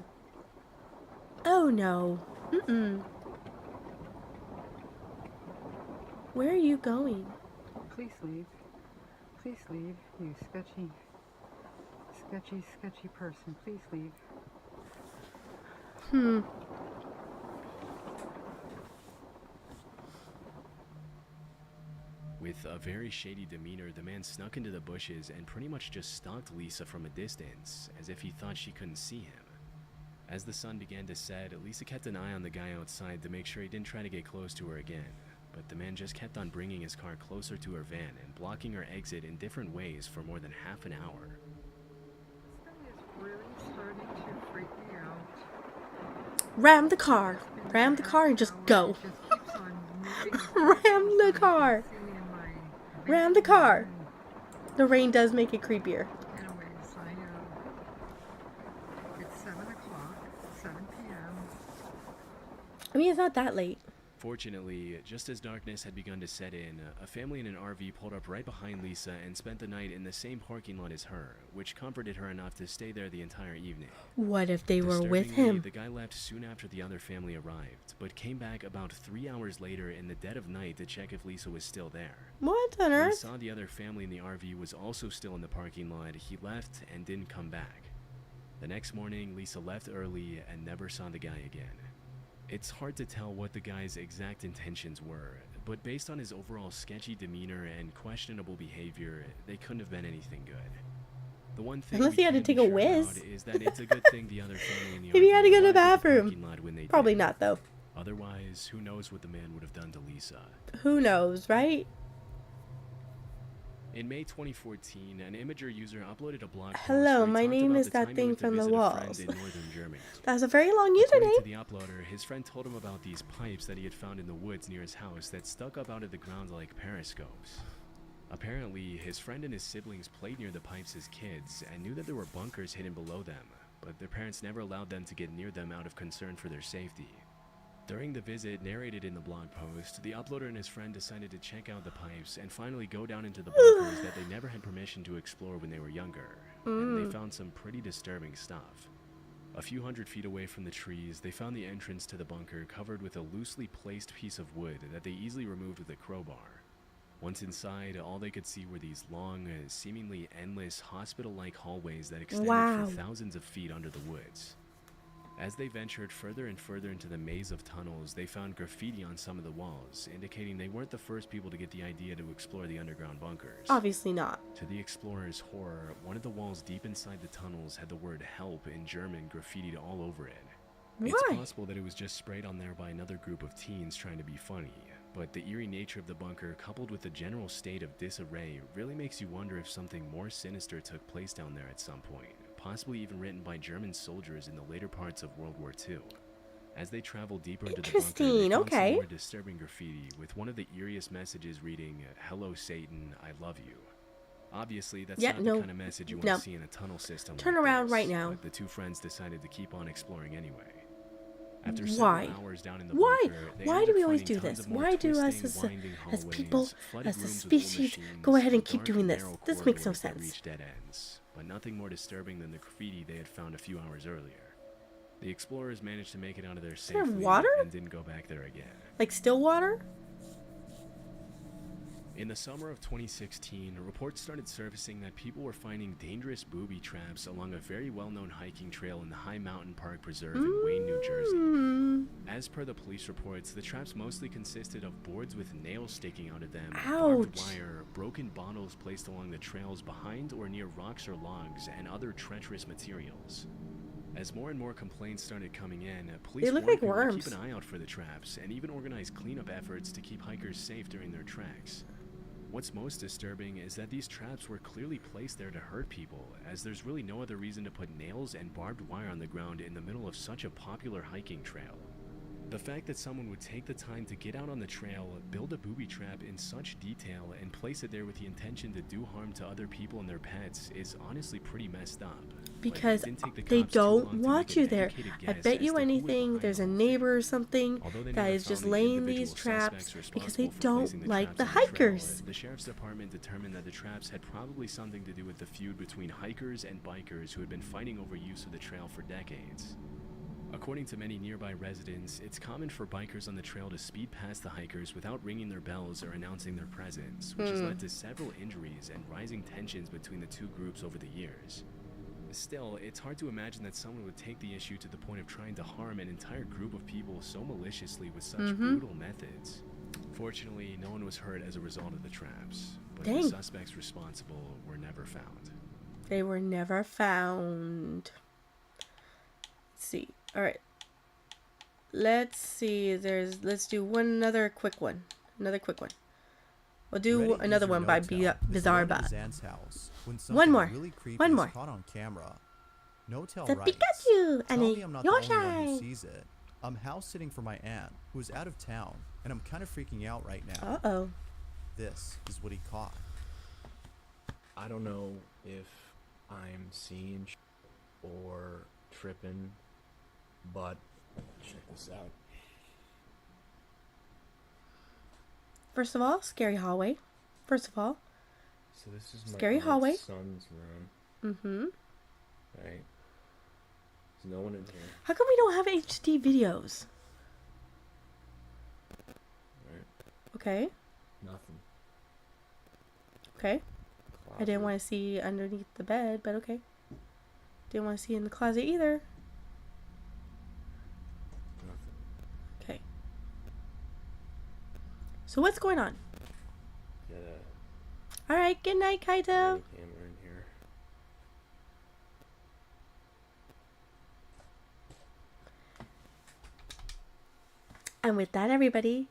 Oh no. Where are you going? Please leave. Please leave, you sketchy person. Please leave. With a very shady demeanor, the man snuck into the bushes and pretty much just stalked Lisa from a distance, as if he thought she couldn't see him. As the sun began to set, Lisa kept an eye on the guy outside to make sure he didn't try to get close to her again, but the man just kept on bringing his car closer to her van and blocking her exit in different ways for more than half an hour. This guy is really starting to freak me out. Ram the car. Ram the car and just go. It just keeps on moving. Ram the car. See in my Ram the car. vision. The rain does make it creepier. Anyways, it's 7 o'clock, 7 p.m. I mean, it's not that late. Fortunately, just as darkness had begun to set in, a family in an RV pulled up right behind Lisa and spent the night in the same parking lot as her, which comforted her enough to stay there the entire evening. What if they were with Disturbingly, him? the guy left soon after the other family arrived, but came back about 3 hours later in the dead of night to check if Lisa was still there. What on When he earth? saw the other family in the RV was also still in the parking lot, he left and didn't come back. The next morning, Lisa left early and never saw the guy again. It's hard to tell what the guy's exact intentions were, but based on his overall sketchy demeanor and questionable behavior, they couldn't have been anything good. The one thing Unless we he had to can be take a sure whiz. about is that it's a good thing the other family in the If he RV had to go to the arrived at bathroom. parking lot when they Probably did. not, though. Otherwise, who knows what the man would have done to Lisa. Who knows, right? In May 2014, an Imager user uploaded a blog post Hello, where he my talked name about is the that time he thing went to from the visit a walls. friend in northern Germany. That was a very long According username. to the uploader, his friend told him about these pipes that he had found in the woods near his house that stuck up out of the ground like periscopes. Apparently, his friend and his siblings played near the pipes as kids and knew that there were bunkers hidden below them, but their parents never allowed them to get near them out of concern for their safety. During the visit narrated in the blog post, the uploader and his friend decided to check out the pipes and finally go down into the bunkers that they never had permission to explore when they were younger, and they found some pretty disturbing stuff. A few hundred feet away from the trees, they found the entrance to the bunker covered with a loosely placed piece of wood that they easily removed with a crowbar. Once inside, all they could see were these long, seemingly endless, hospital-like hallways that extended Wow. for thousands of feet under the woods. As they ventured further and further into the maze of tunnels, they found graffiti on some of the walls, indicating they weren't the first people to get the idea to explore the underground bunkers. Obviously not. To the explorers' horror, one of the walls deep inside the tunnels had the word "help" in German graffitied all over it. It's Why? possible that it was just sprayed on there by another group of teens trying to be funny, but the eerie nature of the bunker, coupled with the general state of disarray, really makes you wonder if something more sinister took place down there at some point, possibly even written by German soldiers in the later parts of World War II. As they traveled deeper into the bunker, they Interesting, found okay. some more disturbing graffiti, with one of the eeriest messages reading, "Hello Satan, I love you." Obviously, that's Yeah, not no, the kind of message you want no. to see in a tunnel system. Turn like around this, right now. But the two friends decided to keep on exploring anyway. After Why? several hours down in the Why? bunker, they Why ended do up we always finding do tons this? of more Why do us twisting, winding as hallways, people, flooded as a rooms with war species, machines, go ahead and and keep dark, doing this? narrow This makes no corridors that sense. reached dead ends, but nothing more disturbing than the graffiti they had found a few hours earlier. The explorers managed to make it out of there there safely water? and didn't go back there again. Like still water? In the summer of 2016, reports started surfacing that people were finding dangerous booby traps along a very well-known hiking trail in the High Mountain Park Preserve in Wayne, New Jersey. Mm. As per the police reports, the traps mostly consisted of boards with nails sticking out of them, barbed Ouch. wire, broken bottles placed along the trails behind or near rocks or logs, and other treacherous materials. As more and more complaints started coming in, police They look warned like people to worms. keep an eye out for the traps and even organized cleanup efforts to keep hikers safe during their treks. What's most disturbing is that these traps were clearly placed there to hurt people, as there's really no other reason to put nails and barbed wire on the ground in the middle of such a popular hiking trail. The fact that someone would take the time to get out on the trail, build a booby trap in such detail, and place it there with the intention to do harm to other people and their pets is honestly pretty messed up. But it Because didn't take the they cops too long don't to want make you an there. educated I guess bet as you to who was anything behind there's a all of neighbor or it. something Although they that never is just found the laying these individual traps suspects because they responsible for placing don't the like traps the on trail, hikers. The sheriff's department determined that the traps had probably something to do with the feud between hikers and bikers who had been fighting over use of the trail for decades. According to many nearby residents, it's common for bikers on the trail to speed past the hikers without ringing their bells or announcing their presence, which has led to several injuries and rising tensions between the two groups over the years. Still, it's hard to imagine that someone would take the issue to the point of trying to harm an entire group of people so maliciously with such brutal methods. Fortunately, no one was hurt as a result of the traps, but Dang. the suspects responsible were never found. They were never found. Let's see. All right. Let's see. Let's do another quick one. Another quick one. We'll do Reddit another user one by No-Tell Bizarre visited Bot. Zan's house when One something more. really creepy One is more. caught on camera. No-Tell The writes, Pikachu "Tell and me a I'm not the only one who Yoshi. sees it. I'm house sitting for my aunt, who is out of town, and I'm kind of freaking out right now. Uh-oh. This is what he caught. I don't know if I'm seeing or tripping, but check this out. First of all, scary hallway. First of all. So this is my Scary hallway. son's room. Mm-hmm. Right. There's no one in here. How come we don't have HD videos? Right. Okay. Nothing. Okay. I didn't Closet. want to see underneath the bed, but okay. Didn't want to see in the closet either. Nothing. Okay. So what's going on? Got a Alright, good night, Kaito. camera in here. And with that, everybody,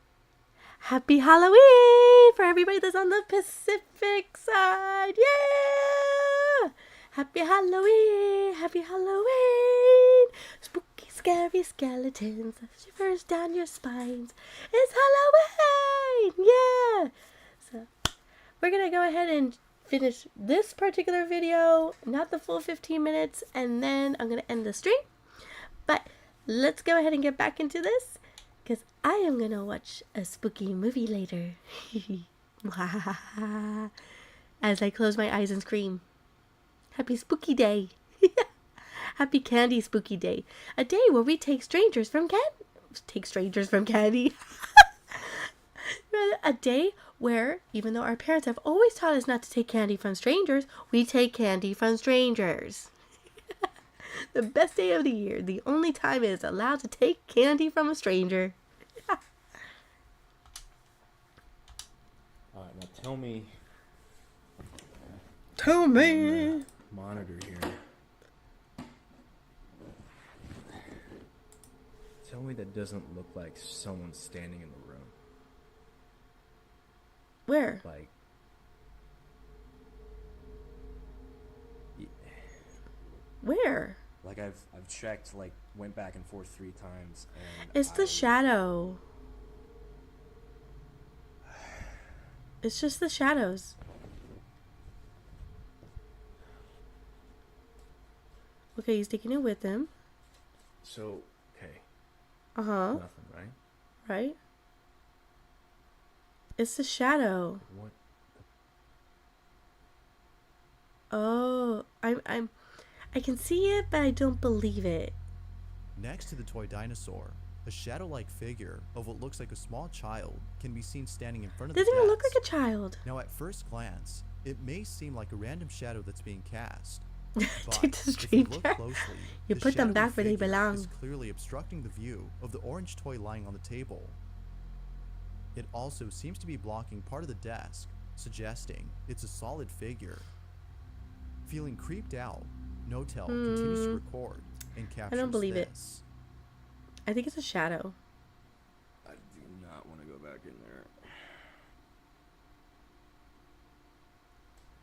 happy Halloween for everybody that's on the Pacific side. Yeah! Happy Halloween! Happy Halloween! Spooky, scary skeletons, shivers down your spines. It's Halloween! Yeah! So, we're gonna go ahead and finish this particular video, not the full 15 minutes, and then I'm gonna end the stream. But let's go ahead and get back into this, because I am going to watch a spooky movie later. As I close my eyes and scream. Happy spooky day. Happy candy spooky day. A day where we take strangers from candy. A day where, even though our parents have always taught us not to take candy from strangers, we take candy from strangers. The best day of the year. The only time it is allowed to take candy from a stranger. Alright, now tell me. Tell me. Monitor here. Tell me that doesn't look like someone standing in the room. Where? Like. Where? Like I've checked, like went back and forth 3 times, and It's the shadow. It's just the shadows. Okay, he's taking it with him. So, okay. Uh-huh. Nothing, right? Right? It's the shadow. What? Oh, I can see it, but I don't believe it. Next to the toy dinosaur, a shadow-like figure of what looks like a small child can be seen standing in front of the Doesn't even look desk. like a child. Now, at first glance, it may seem like a random shadow that's being cast. Take But the if you look stranger. closely, You the put them shadowy back where they figure belong. is clearly obstructing the view of the orange toy lying on the table. It also seems to be blocking part of the desk, suggesting it's a solid figure. Feeling creeped out, Notel continues to record and captures I don't believe this. it. I think it's a shadow. I do not want to go back in there.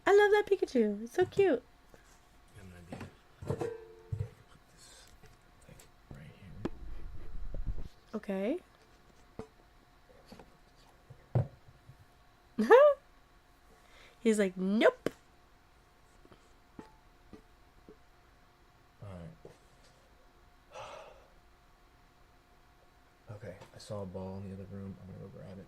I love that Pikachu. It's so cute. I have an idea. Put this like right here. Okay. He's like, nope. Alright. Okay, I saw a ball in the other room. I'm gonna go grab it.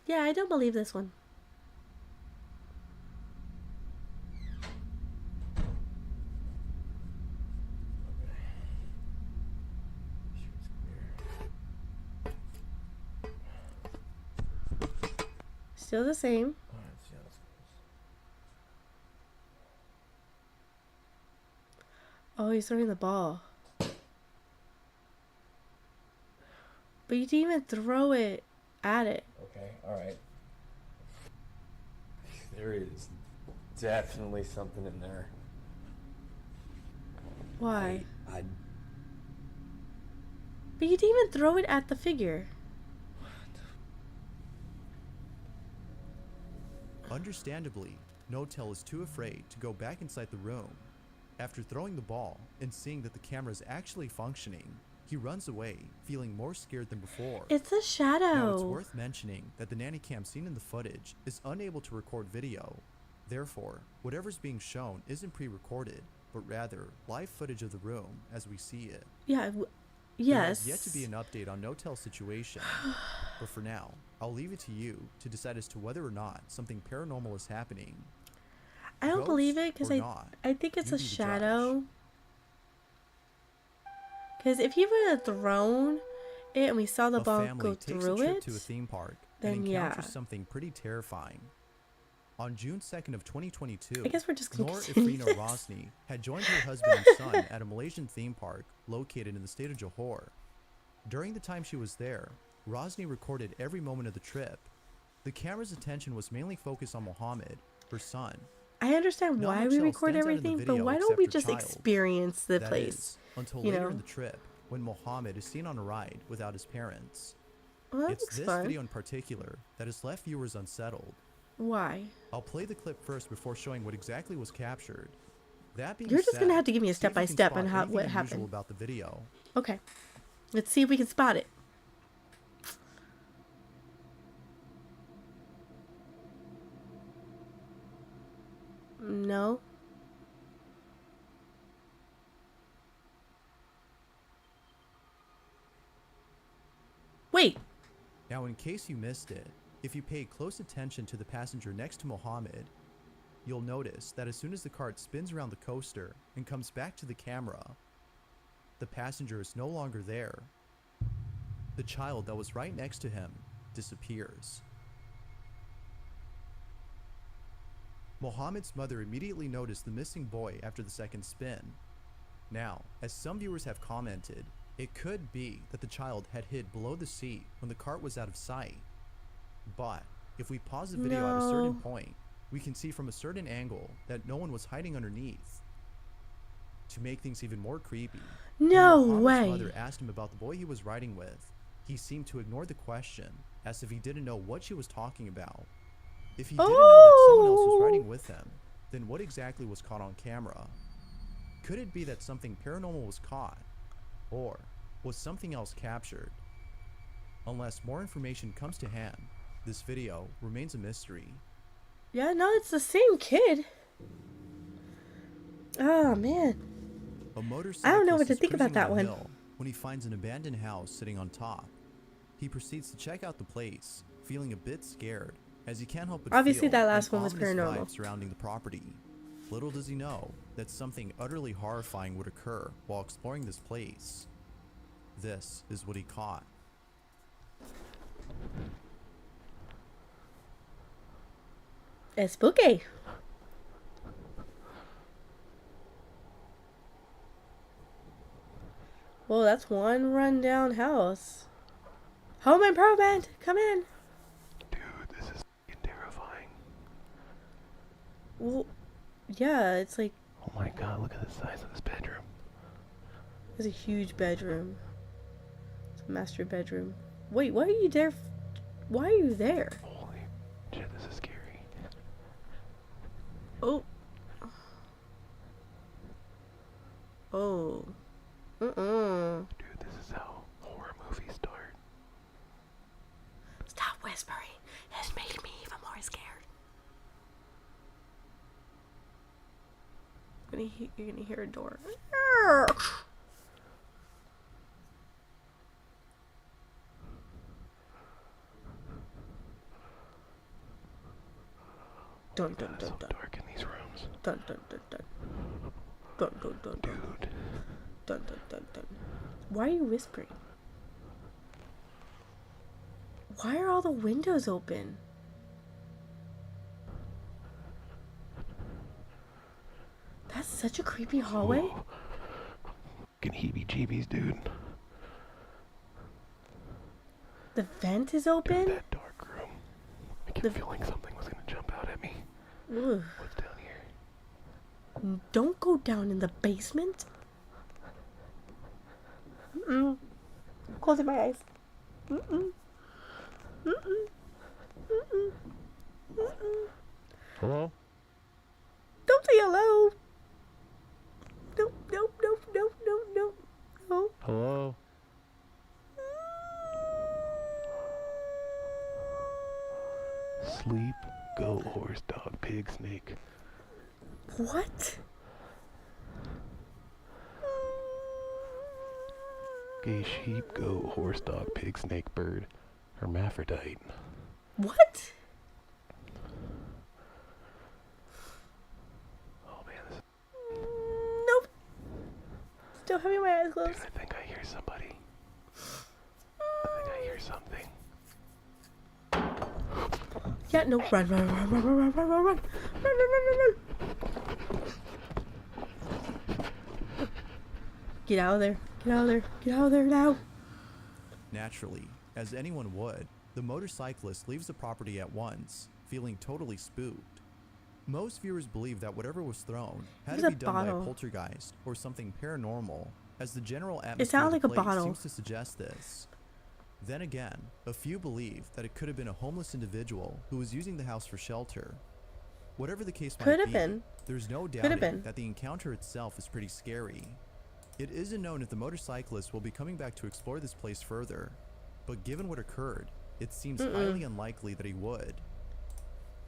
Yeah, I don't believe this one. Still the same. Alright, let's see how this goes. Oh, he's throwing the ball. But you didn't even throw it at it. Okay, alright. There is definitely something in there. Why? I But you didn't even throw it at the figure. Understandably, Notel is too afraid to go back inside the room, After throwing the ball and seeing that the camera is actually functioning, he runs away, feeling more scared than before. It's a shadow. Now, it's worth mentioning that the nanny cam seen in the footage is unable to record video. Therefore, whatever's being shown isn't pre-recorded, but rather live footage of the room as we see it. Yeah. There has Yes. yet to be an update on No-Tell's situation, but for now, I'll leave it to you to decide as to whether or not something paranormal is happening. I don't believe it because Ghost or not, I think it's you a be the judge. shadow. Because if he would have thrown it and we saw the A ball family go takes a through trip it, to a theme park then and encounters yeah. something pretty terrifying. On June 2nd of 2022, I guess we're just gonna Noor continue Ifrina this. Rosny had joined her husband and son at a Malaysian theme park located in the state of Johor. During the time she was there, Rosny recorded every moment of the trip. The camera's attention was mainly focused on Mohammed, her son. I understand Not why much we else record stands out in the everything, but video why don't except we her just child. experience the That place? is, until you later know? in the trip, when Mohammed is seen on a ride without his parents. Well, that It's looks this fun. video in particular that has left viewers unsettled. Why? I'll play the clip first before showing what exactly was captured. That being You're just gonna said, have to give me a see if you can step-by-step spot on how anything what unusual happened. about the video. Okay. Let's see if we can spot it. No. Wait. Now, in case you missed it, if you pay close attention to the passenger next to Mohammed, you'll notice that as soon as the cart spins around the coaster and comes back to the camera, the passenger is no longer there. The child that was right next to him disappears. Mohammed's mother immediately noticed the missing boy after the second spin. Now, as some viewers have commented, it could be that the child had hid below the seat when the cart was out of sight. But if we pause the video at a certain point, we can see from a certain angle that no one was hiding underneath. To make things even more creepy, No when Mohammed's way. mother asked him about the boy he was riding with, he seemed to ignore the question, as if he didn't know what she was talking about. If he didn't know that someone else was riding with him, then what exactly was caught on camera? Could it be that something paranormal was caught? Or was something else captured? Unless more information comes to hand, this video remains a mystery. Yeah, no, it's the same kid. Oh, man. A motorcyclist I don't know what to is think about cruising that on a one. hill when he finds an abandoned house sitting on top. He proceeds to check out the place, feeling a bit scared, as he can't help but Obviously, feel that last an one was ominous paranormal. vibe surrounding the property. Little does he know that something utterly horrifying would occur while exploring this place. This is what he caught. It's spooky. Well, that's one rundown house. Home improvement, come in. Dude, this is f***ing terrifying. Well, yeah, it's like Oh my god, look at the size of this bedroom. it's a huge bedroom. It's a master bedroom. Wait, why are you there? Why are you there? Holy shit, this is scary. Oh. Oh. Dude, this is how horror movies start. Stop whispering. It's making me even more scared. You're gonna hear a door. Dun dun dun So dun. dark in these rooms. Dun dun dun dun. Dun dun dun dun. Dude. Dun dun dun dun. Why are you whispering? Why are all the windows open? That's such a creepy hallway. Fucking heebie-jeebies, dude. The vent is Dude, open? that dark room. I kept feeling something was gonna jump out at me. Ugh. What's down here? Don't go down in the basement. Mm-mm. Closing my eyes. Mm-mm. Mm-mm. Mm-mm. Mm-mm. Hello? Don't say hello. goat, horse, dog, pig, snake. What? Gay, sheep, goat, horse, dog, pig, snake, bird, hermaphrodite. What? Oh man, this is... Nope. Still having my eyes closed. Dude, I think I hear somebody. I think I hear something. Yeah, no, run, run, run, run, run, run, run, run, run, run, run, run, run. Get out of there. Get out of there. Get out of there now. Naturally, as anyone would, the motorcyclist leaves the property at once, feeling totally spooked. Most viewers believe that whatever was thrown had It to was be a done by a bottle. poltergeist or something paranormal, as the general It atmosphere sounded of like the a place bottle. seems to suggest this. Then again, a few believe that it could have been a homeless individual who was using the house for shelter. Whatever the case Could might have be, been. there's no Could have doubting been. that the encounter itself is pretty scary. It isn't known if the motorcyclist will be coming back to explore this place further, but given what occurred, it seems highly unlikely that he would.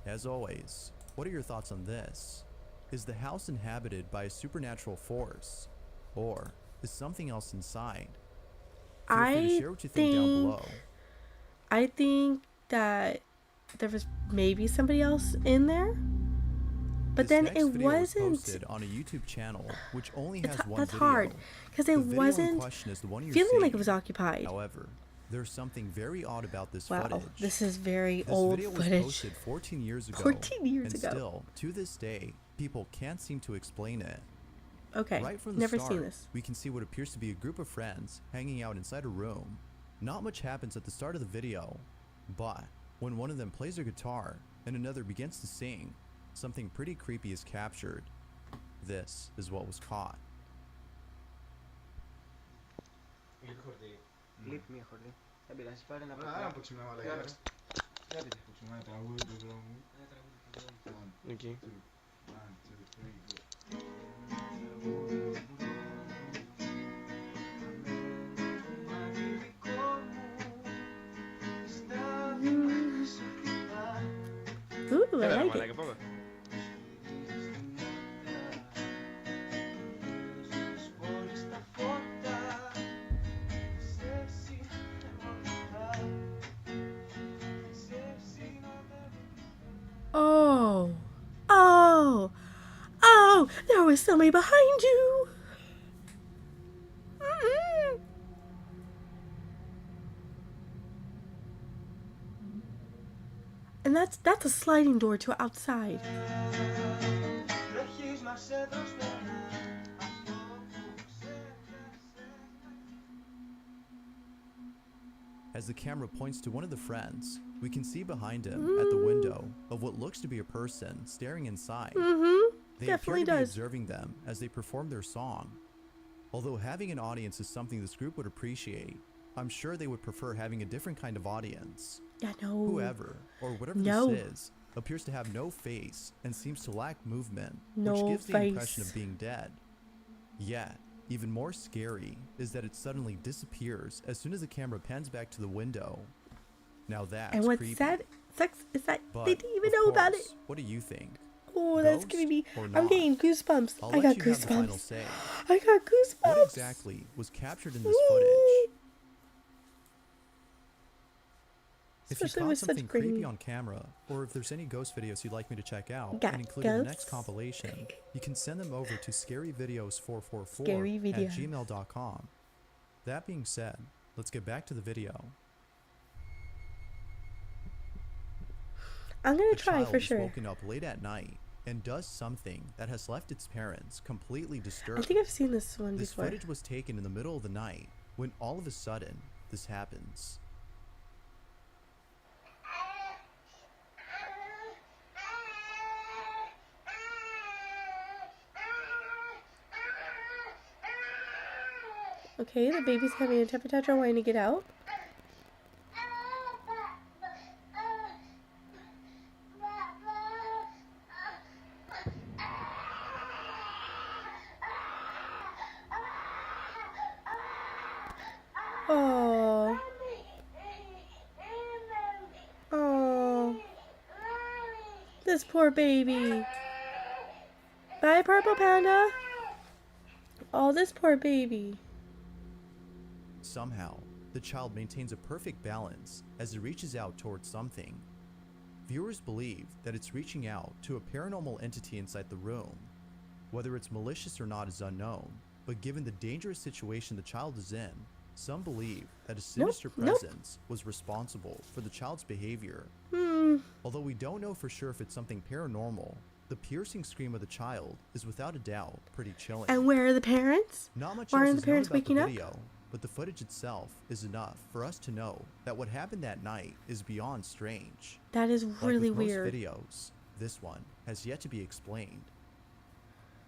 As always, what are your thoughts on this? Is the house inhabited by a supernatural force, or is something else inside? Feel free to share what you think down below. I think that there was maybe somebody else in there, but This then next it video was wasn't. posted on a YouTube channel which only has one That's video. hard because The it video in wasn't question is the one you're feeling like it seeing. was occupied. However, there's something very odd about this Wow, footage. this is very This old video was footage. posted 14 years ago. 14 years and ago. still, to this day, people can't seem to explain it. Okay, Right from the never start, seen this. we can see what appears to be a group of friends hanging out inside a room. Not much happens at the start of the video, but when one of them plays their guitar and another begins to sing, something pretty creepy is captured. This is what was caught. Nikki. Ooh, I like it. Oh, oh, oh! There was somebody behind you. Mm-mm. And that's a sliding door to outside. As the camera points to one of the friends, we can see behind him at the window of what looks to be a person staring inside. They Definitely appear to be does. observing them as they perform their song. Although having an audience is something this group would appreciate, I'm sure they would prefer having a different kind of audience. Yeah, no. Whoever, or whatever No. this is, appears to have no face and seems to lack movement, No which gives the impression face. of being dead. Yet, even more scary is that it suddenly disappears as soon as the camera pans back to the window. Now that's And what's creepy. sad sucks is that But, they didn't even of know about it. course, what do you think? Oh, that's Ghost creepy. or I'm not? getting goosebumps. I'll I let got you have the final goosebumps. say. I got goosebumps. What exactly was captured in this Ooh. footage? If you Especially caught with such something creepy creepy. on camera, or if there's any ghost videos you'd like me to check out Got and include in the next ghosts? compilation, you can send them over to scaryvideos444 Scary at videos. gmail.com. That being said, let's get back to the video. I'm gonna A try child for is sure. woken up late at night and does something that has left its parents completely I disturbed. think I've seen this one This before. footage was taken in the middle of the night when all of a sudden this happens. Okay, the baby's having a temper tantrum wanting to get out. Oh. Oh. The this poor baby. Bye, Purple Panda. Oh, this poor baby. Somehow, the child maintains a perfect balance as it reaches out towards something. Viewers believe that it's reaching out to a paranormal entity inside the room. Whether it's malicious or not is unknown, but given the dangerous situation the child is in, some believe that a sinister presence was responsible for the child's behavior. Although we don't know for sure if it's something paranormal, the piercing scream of the child is without a doubt pretty chilling. And where are the parents? Not much Why else aren't is the parents known about waking the up? video, but the footage itself is enough for us to know that what happened that night is beyond strange. That is really like with weird. most videos, this one has yet to be explained.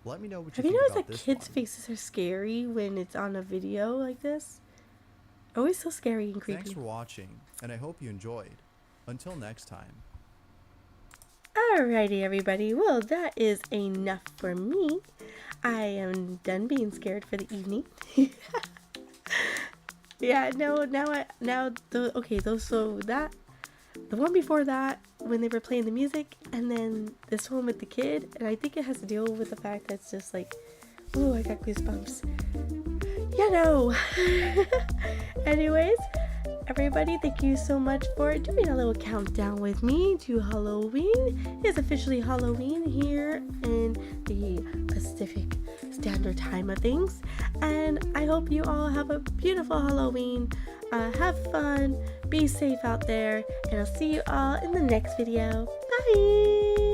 Let me know what you Have you think noticed about that this kids' one. faces are scary when it's on a video like this? Always so scary and creepy. Thanks for watching, and I hope you enjoyed. Until next time. Alrighty, everybody. Well, that is enough for me. I am done being scared for the evening. Yeah, the one before that, when they were playing the music, and then this one with the kid, and I think it has to deal with the fact that it's just like, ooh, I got goosebumps. You know. Anyways, everybody, thank you so much for doing a little countdown with me to Halloween. It's officially Halloween here in the Pacific Standard Time of things, and I hope you all have a beautiful Halloween. Have fun, be safe out there, and I'll see you all in the next video. Bye!